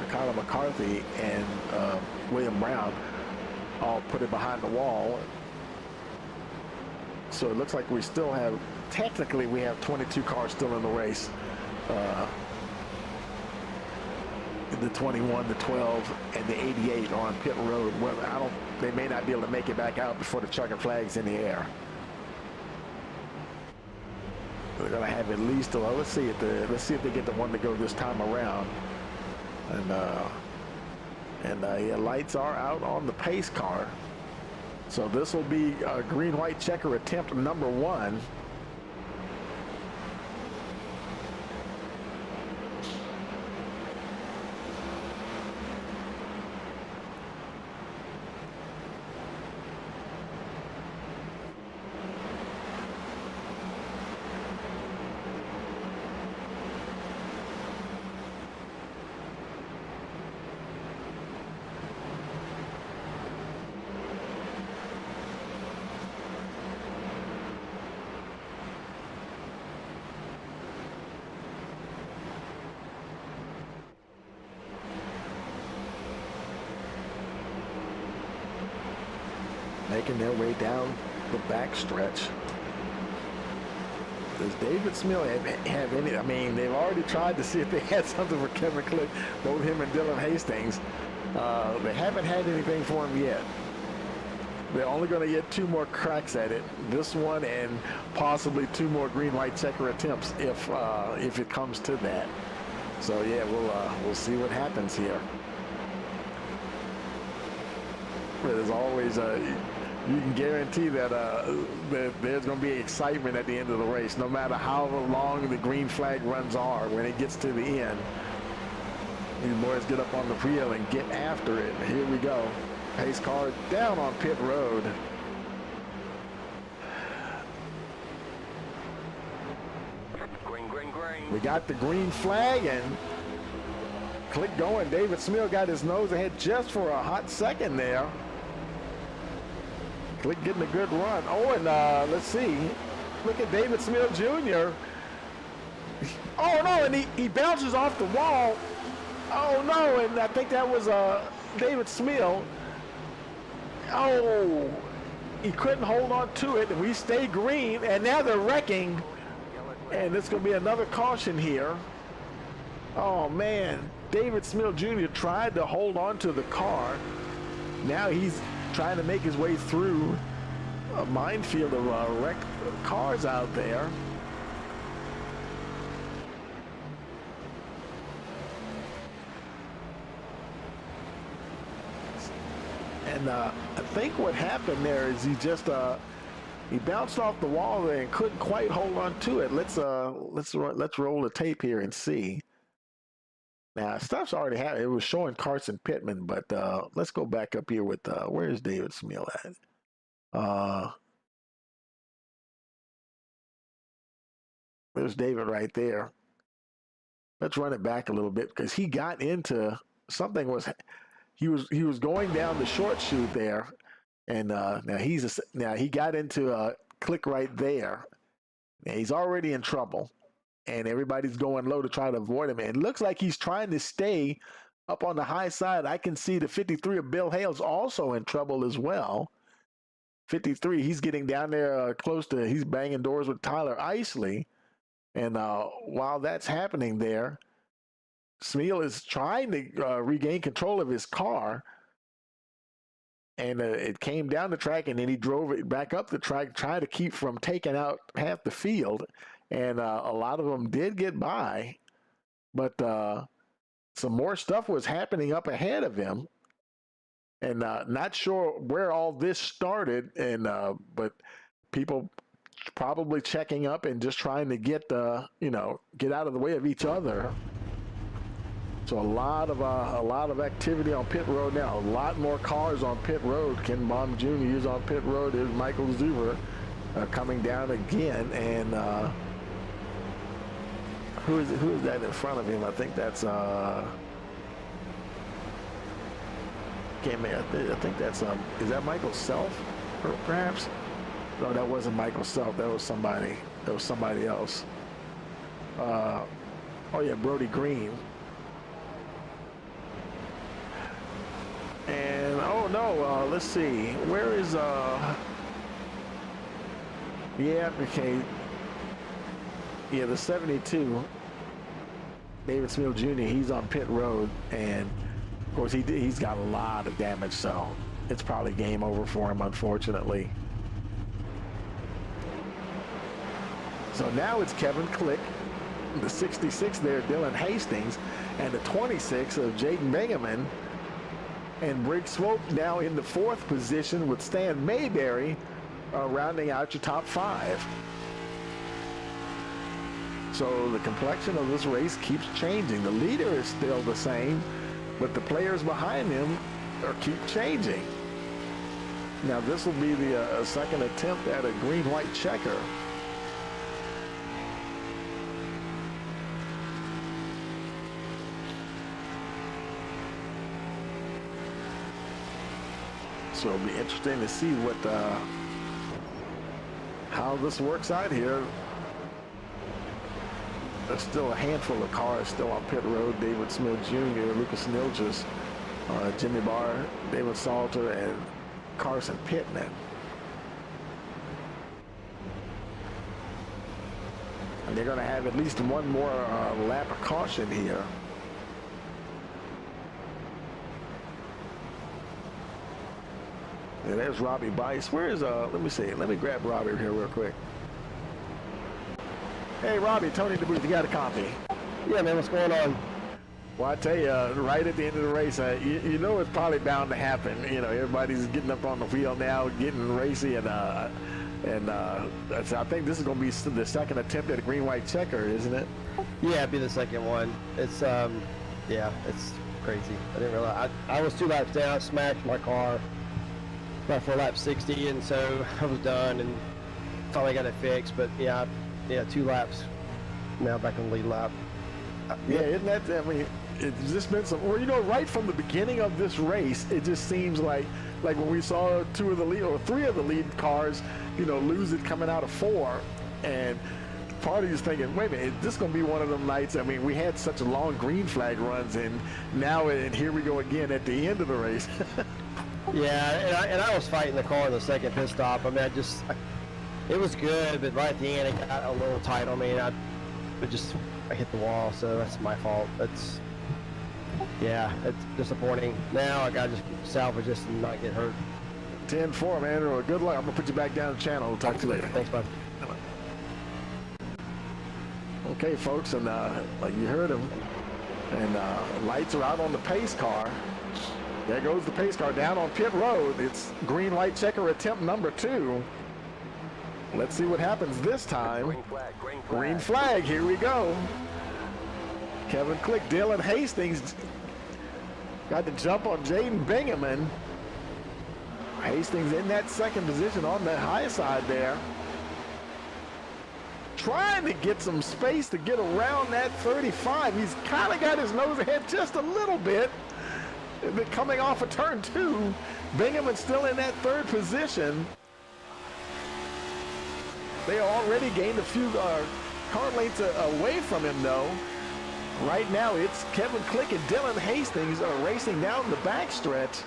Kyle McCarthy and William Brown all put it behind the wall. So it looks like we still have, technically, we have 22 cars still in the race. The 21, the 12, and the 88 are on pit road. Well, they may not be able to make it back out before the checker flag's in the air. They're going to have at least, well, let's see if they get the one to go this time around. And yeah, lights are out on the pace car. So this will be a green-white checker attempt number 1. Making their way down the backstretch. Does David Smith have any? I mean, they've already tried to see if they had something for Kevin Click, both him and Dylan Hastings. They haven't had anything for him yet. They're only going to get 2 more cracks at it. This one and possibly 2 more green-white checker attempts if it comes to that. So yeah, we'll see what happens here. But as always, you can guarantee that there's going to be excitement at the end of the race, no matter how long the green flag runs are. When it gets to the end, these boys get up on the wheel and get after it. Here we go. Pace car down on pit road. Green, green, green. We got the green flag and Click going. David Smith got his nose ahead just for a hot second there. Click getting a good run. Oh, and let's see. Look at David Smith Jr. Oh, no, and he bounces off the wall. Oh, no, and I think that was David Smith. Oh, he couldn't hold on to it, and we stay green, and now they're wrecking. And it's going to be another caution here. Oh, man. David Smith Jr. tried to hold on to the car. Now he's trying to make his way through a minefield of wrecked cars out there. And I think what happened there is he just he bounced off the wall there and couldn't quite hold on to it. Let's roll the tape here and see. Now stuff's already happened. It was showing Carson Pittman, but let's go back up here with where's David Smeal at? There's David right there. Let's run it back a little bit because he got into something. He was going down the short chute there, and now he got into a click right there. Now he's already in trouble, and everybody's going low to try to avoid him. And it looks like he's trying to stay up on the high side. I can see the 53 of Bill Hale's also in trouble as well. 53, he's getting down there he's banging doors with Tyler Isley. And while that's happening there, Smeal is trying to regain control of his car. And it came down the track, and then he drove it back up the track, trying to keep from taking out half the field. And a lot of them did get by. But some more stuff was happening up ahead of him. And not sure where all this started, but people probably checking up and just trying to get out of the way of each other. So a lot of activity on pit road now. A lot more cars on pit road. Ken Baum Jr. is on pit road. There's Michael Zuber coming down again, and who is that in front of him? I think that's I think that's is that Michael Self, perhaps? No, that wasn't Michael Self. That was somebody. That was somebody else. Oh yeah, Brody Green. And oh no, let's see. Where is yeah, okay. Yeah, the 72. David Smeal Jr. He's on pit road, and of course he's got a lot of damage, so it's probably game over for him, unfortunately. So now it's Kevin Click, the 66 there, Dylan Hastings, and the 26 of Jaden Bingaman. And Briggs Swope now in the fourth position with Stan Mayberry rounding out your top five. So the complexion of this race keeps changing. The leader is still the same, but the players behind him keep changing. Now this will be the second attempt at a green-white checker. So it'll be interesting to see how this works out here. There's still a handful of cars still on pit road. David Smith Jr., Lucas Nilges, Jimmy Barr, David Salter, and Carson Pittman. And they're going to have at least one more lap of caution here. And there's Robbie Bice. Where is, let me see. Let me grab Robbie here real quick. Hey, Robbie, Tony DeBooth, you got a copy? Yeah, man, what's going on? Well, I tell you, right at the end of the race, you know it's probably bound to happen. You know, everybody's getting up on the wheel now, getting racy, and I think this is going to be the second attempt at a green-white checker, isn't it? Yeah, it'd be the second one. It's, yeah, it's crazy. I didn't realize. I was 2 laps down, smashed my car right for lap 60, and so I was done and finally got it fixed. But yeah, 2 laps now back on the lead lap. Yeah, isn't that, I mean, it's just been some, well, you know, right from the beginning of this race, it just seems like when we saw 2 of the lead, or 3 of the lead cars, you know, lose it coming out of 4, and part of you is thinking, wait a minute, is this going to be one of them nights? I mean, we had such long green flag runs, and now, and here we go again at the end of the race. Yeah, and I was fighting the car in the second pit stop. I mean, it was good, but right at the end, it got a little tight on me, and I hit the wall, so that's my fault. It's disappointing. Now I got to just salvage this and not get hurt. 10-4, man. Well, good luck. I'm going to put you back down the channel. We'll talk to you later. Thanks, bud. Okay, folks, and like you heard him, and lights are out on the pace car. There goes the pace car down on pit road. It's green light checker attempt number 2. Let's see what happens this time. Green flag, green flag. Green flag, here we go. Kevin Click, Dylan Hastings got to jump on Jaden Bingaman. Hastings in that second position on the high side there. Trying to get some space to get around that 35. He's kind of got his nose ahead just a little bit. Coming off of turn 2, Bingaman still in that third position. They already gained a few car lengths away from him, though. Right now, it's Kevin Click and Dylan Hastings are racing down the backstretch.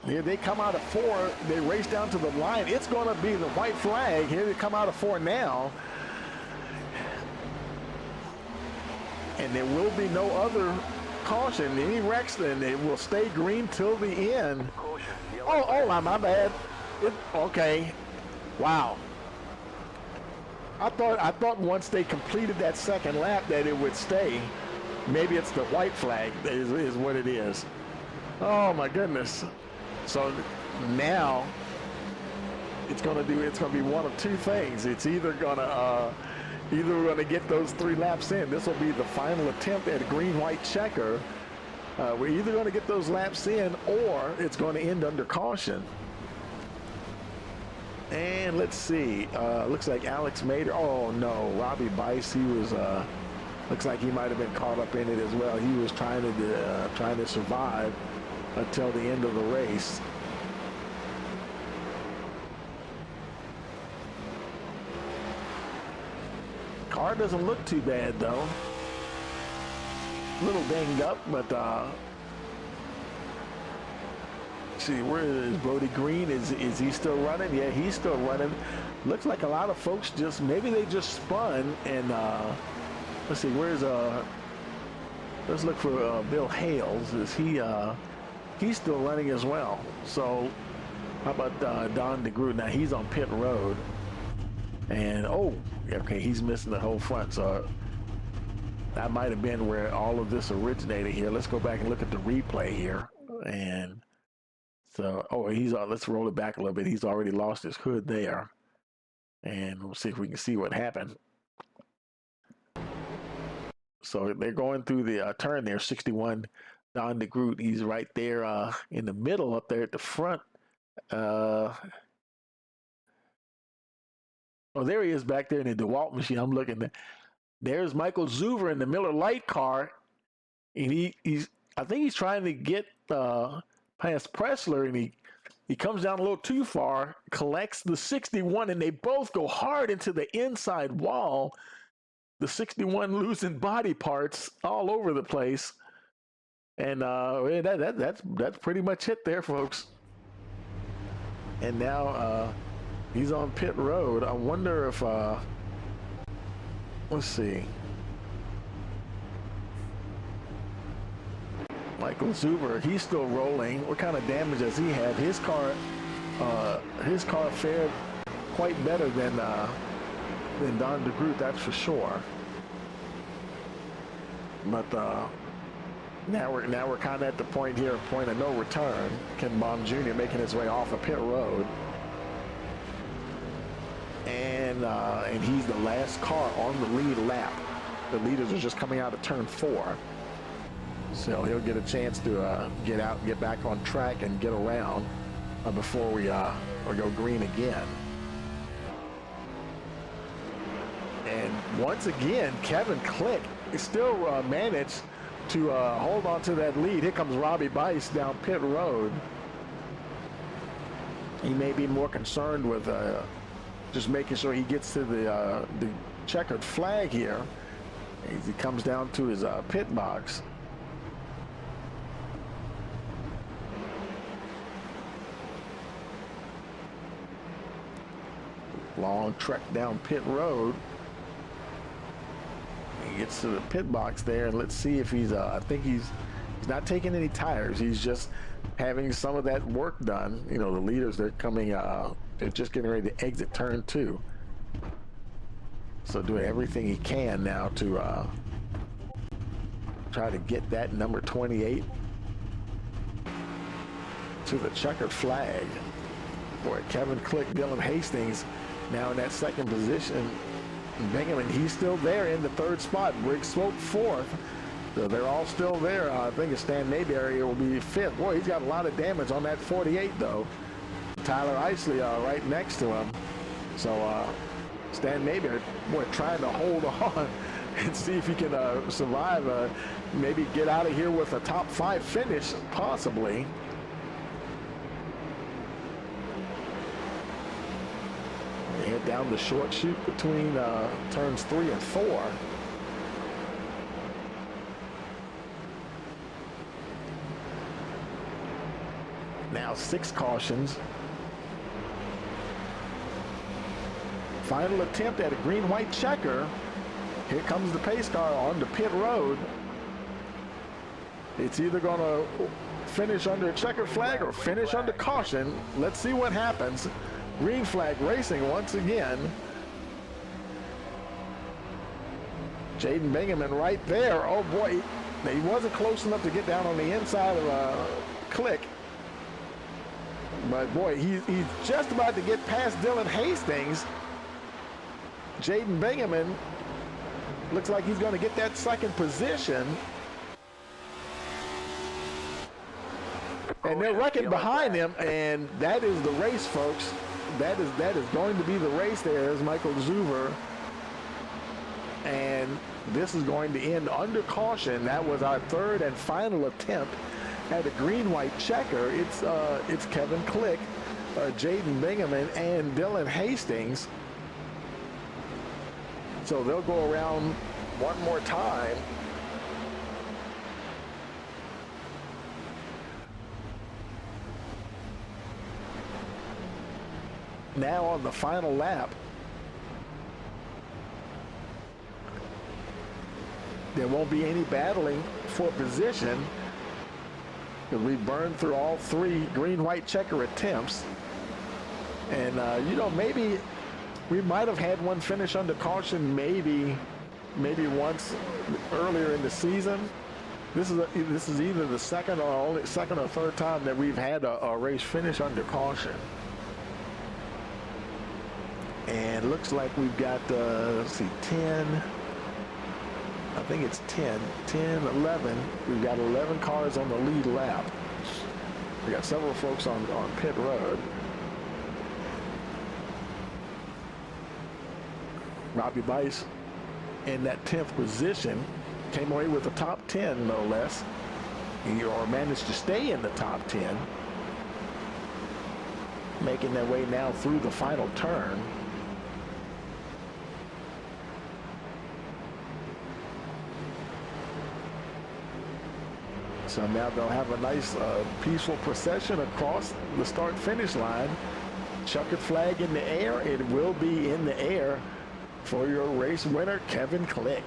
Here they come out of 4. They race down to the line. It's going to be the white flag. Here they come out of 4 now. And there will be no other caution. Any wrecks, then it will stay green till the end. Oh, my bad. Okay. Wow. I thought once they completed that second lap that it would stay. Maybe it's the white flag is what it is. Oh my goodness. So now it's gonna be one of two things. It's either we're gonna get those 3 laps in. This will be the final attempt at a green-white checker. We're either gonna get those laps in, or it's gonna end under caution. And let's see. Looks like Alex Mader. Oh no, Robbie Bice. He was. Looks like he might have been caught up in it as well. He was trying to survive until the end of the race. Car doesn't look too bad though. A little dinged up, but see, where is Brody Green? Is he still running? Yeah, he's still running. Looks like a lot of folks maybe they just spun and let's see, where's let's look for Bill Hales. Is he's still running as well. So how about Don DeGroot? Now he's on pit road. And okay, he's missing the whole front. So that might have been where all of this originated here. Let's go back and look at the replay here. And so, let's roll it back a little bit. He's already lost his hood there. And we'll see if we can see what happened. So they're going through the turn there, 61. Don DeGroot, he's right there in the middle up there at the front. There he is back there in the DeWalt machine. I'm looking there. There's Michael Zuver in the Miller Lite car. And I think he's trying to get past Pressler, and he comes down a little too far, collects the 61, and they both go hard into the inside wall. The 61 losing body parts all over the place. And that's pretty much it there, folks. And now he's on pit road. I wonder if let's see. Michael Zuber, he's still rolling. What kind of damage does he have? His car fared quite better than Don DeGroot, that's for sure. But now we're kind of at the point of no return. Ken Baum Jr. making his way off of pit road, and he's the last car on the lead lap. The leaders are just coming out of turn 4. So he'll get a chance to get back on track and get around before we go green again. And once again, Kevin Click still managed to hold on to that lead. Here comes Robbie Bice down pit road. He may be more concerned with just making sure he gets to the checkered flag here as he comes down to his pit box. Long trek down pit road. He gets to the pit box there, and let's see if he's I think He's not taking any tires. He's just having some of that work done. You know, the leaders, they're coming, they're just getting ready to exit turn 2. So doing everything he can now to try to get that number 28 to the checkered flag. Boy, Kevin Click, Dylan Hastings now in that second position. Bingaman, he's still there in the 3rd spot. Briggs Swope 4th. So they're all still there. I think Stan Mayberry will be 5th. Boy, he's got a lot of damage on that 48 though. Tyler Isley right next to him. So Stan Mayberry, boy, trying to hold on and see if he can survive. Maybe get out of here with a top 5 finish, possibly. Head down the short chute between turns 3 and 4. Now 6 cautions. Final attempt at a green-white checker. Here comes the pace car on the pit road. It's either going to finish under a checkered flag or finish under caution. Let's see what happens. Green flag racing once again. Jaden Bingaman right there. Oh boy, he wasn't close enough to get down on the inside of Click. But boy, he's just about to get past Dylan Hastings. Jaden Bingaman looks like he's going to get that 2nd position. And they're wrecking behind him, and that is the race, folks. That is going to be the race. There's Michael Zuber. And this is going to end under caution. That was our 3rd and final attempt at a green-white checker. It's Kevin Click, Jaden Bingaman, and Dylan Hastings. So they'll go around one more time. Now on the final lap, there won't be any battling for position because we burned through all 3 green-white checker attempts. And, you know, maybe we might have had one finish under caution maybe once earlier in the season. This is either the second or 3rd time that we've had a race finish under caution. And looks like we've got, let's see, 10. I think it's 10, 11. We've got 11 cars on the lead lap. We got several folks on pit road. Robbie Bice in that 10th position. Came away with the top 10, no less. Or managed to stay in the top 10. Making their way now through the final turn. So now they'll have a nice peaceful procession across the start-finish line. Checkered flag in the air. It will be in the air for your race winner, Kevin Click.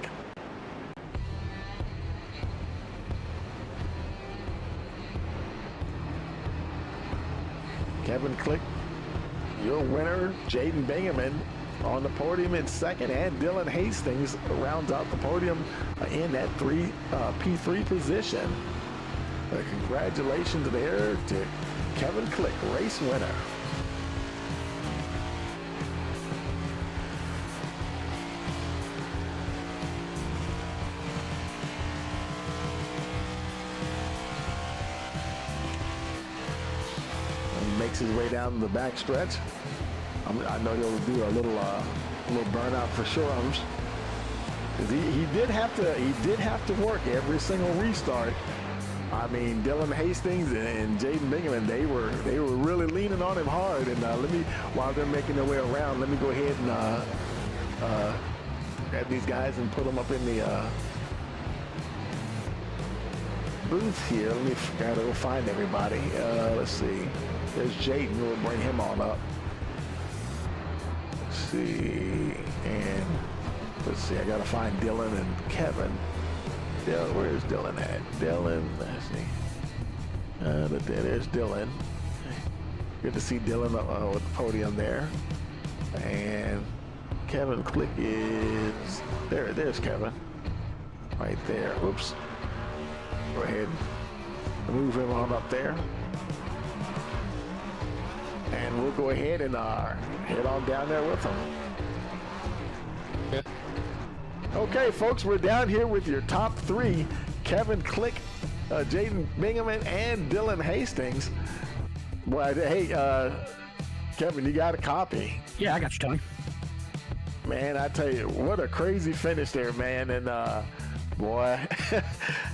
Kevin Click, your winner, Jaden Bingaman on the podium in 2nd, and Dylan Hastings rounds out the podium in that P3 position. Congratulations there to Kevin Click, race winner. And makes his way down the back stretch. I know he'll do a little burnout for sure. He did have to work every single restart. I mean, Dylan Hastings and Jaden Bingaman, they were really leaning on him hard. And while they're making their way around, let me go ahead and grab these guys and put them up in the booth here. Let me gotta go find everybody. Let's see. There's Jaden. We'll bring him on up. Let's see. And let's see. I gotta find Dylan and Kevin. Where's Dylan at? Dylan, let's see. There's Dylan. Good to see Dylan with the podium there. And Kevin Click is there. There's Kevin. Right there. Oops. Go ahead and move him on up there. And we'll go ahead and head on down there with him. Yeah. Okay, folks, we're down here with your top three: Kevin Click, Jaden Bingaman, and Dylan Hastings. Well, hey, Kevin, you got a copy? Yeah, I got you, Tony. Man, I tell you, what a crazy finish there, man. And boy,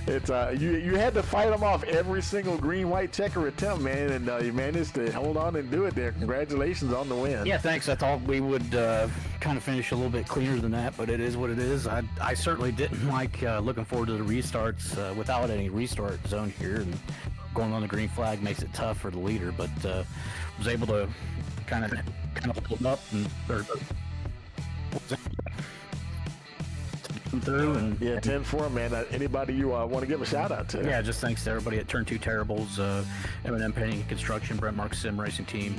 it's you had to fight them off every single green-white checker attempt, man, and you managed to hold on and do it there. Congratulations on the win. Yeah, thanks. I thought we would kind of finish a little bit cleaner than that, but it is what it is. I certainly didn't like looking forward to the restarts without any restart zone here, and going on the green flag makes it tough for the leader, but was able to kind of hold up and through. And yeah, 10-4, man. Anybody you want to give a shout out to? Yeah, just thanks to everybody at Turn 2 Terribles, M&M Painting and Construction, Brent Marks Sim Racing Team,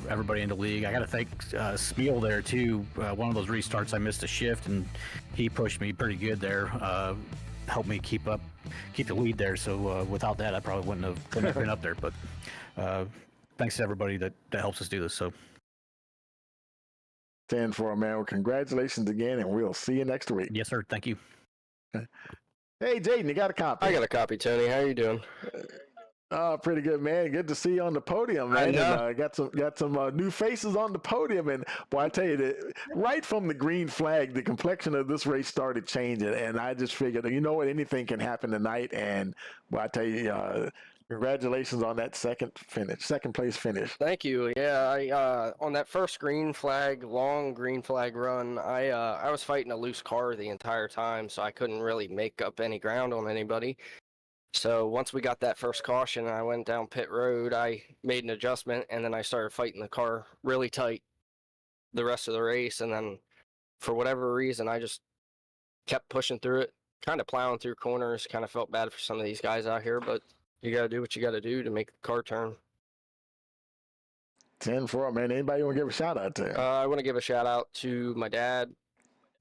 everybody in the league. I got to thank Spiel there too. One of those restarts I missed a shift, and he pushed me pretty good there. Helped me keep the lead there. So without that, I probably wouldn't have been up there. But thanks to everybody that helps us do this. So 10-4, man. Well, congratulations again, and we'll see you next week. Yes, sir. Thank you. Hey, Jaden, you got a copy? I got a copy, Tony. How are you doing? Pretty good, man. Good to see you on the podium, man. And, got some new faces on the podium, and boy, I tell you that right from the green flag, the complexion of this race started changing, and I just figured, you know what, anything can happen tonight. And boy, I tell you, congratulations on that second place finish. Thank you. Yeah, I on that first long green flag run, I was fighting a loose car the entire time, so I couldn't really make up any ground on anybody. So once we got that first caution and I went down pit road, I made an adjustment, and then I started fighting the car really tight the rest of the race. And then for whatever reason, I just kept pushing through it, kind of plowing through corners. Kind of felt bad for some of these guys out here, but you got to do what you got to do to make the car turn. 10-4, man. Anybody want to give a shout out to? I want to give a shout out to my dad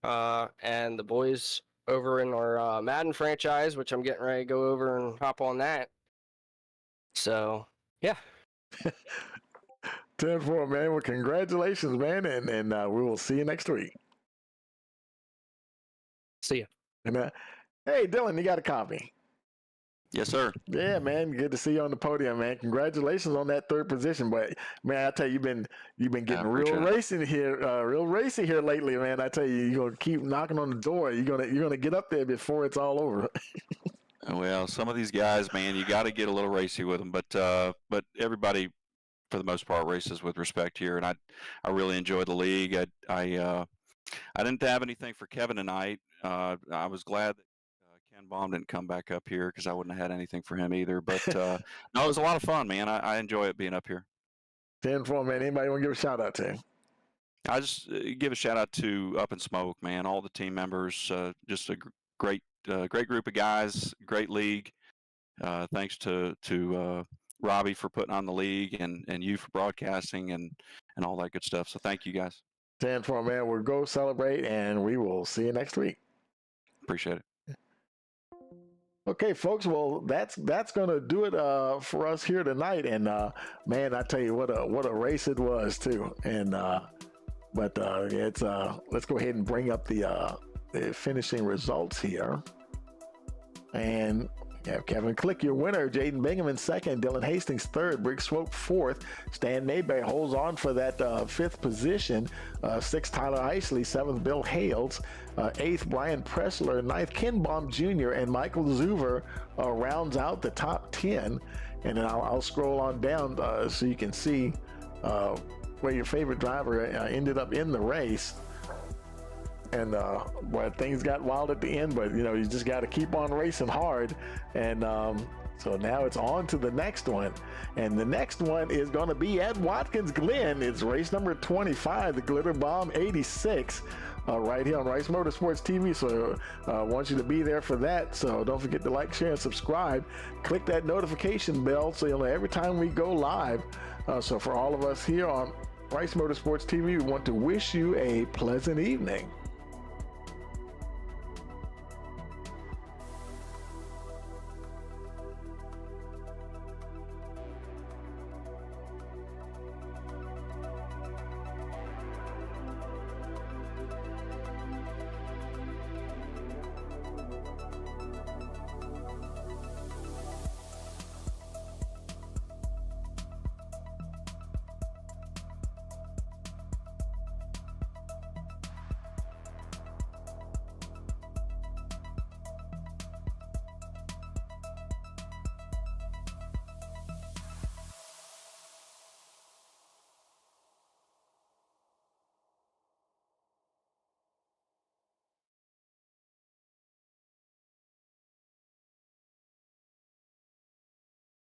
and the boys over in our Madden franchise, which I'm getting ready to go over and hop on that. So, yeah. 10-4, man. Well, congratulations, man, and we will see you next week. See ya. And, hey, Dylan, you got a copy? Yes, sir. Yeah, man. Good to see you on the podium, man. Congratulations on that third position. But man, I tell you, you've been getting real racy here lately, man. I tell you, you're gonna keep knocking on the door. You're gonna get up there before it's all over. Well, some of these guys, man, you got to get a little racy with them. But everybody, for the most part, races with respect here, and I really enjoy the league. I didn't have anything for Kevin tonight. I was glad that Ken Baum didn't come back up here because I wouldn't have had anything for him either. But no, it was a lot of fun, man. I enjoy it being up here. 10-4, man. Anybody want to give a shout out to? I just give a shout out to Up in Smoke, man. All the team members, just a great group of guys, great league. Thanks to Robbie for putting on the league and you for broadcasting and all that good stuff. So thank you guys. 10-4, man. We'll go celebrate, and we will see you next week. Appreciate it. Okay, folks. Well, that's going to do it for us here tonight. And man, I tell you what a race it was too. And it's let's go ahead and bring up the finishing results here. And you have Kevin Click, your winner. Jaden Bingaman second. Dylan Hastings third. Brick Swope fourth. Stan Mayberry holds on for that fifth position. Sixth, Tyler Isley. Seventh, Bill Hales. Eighth, Brian Pressler. Ninth, Ken Baum Jr. And Michael Zuver rounds out the top 10. And then I'll scroll on down so you can see where your favorite driver ended up in the race. And well, things got wild at the end, but you just got to keep on racing hard. And so now it's on to the next one, and the next one is going to be at Watkins Glen. It's race number 25, the Glitter Bomb 86. right here on Rice Motorsports TV. So I want you to be there for that. So don't forget to like, share, and subscribe. Click that notification bell so you'll know every time we go live. So for all of us here on Rice Motorsports TV, we want to wish you a pleasant evening.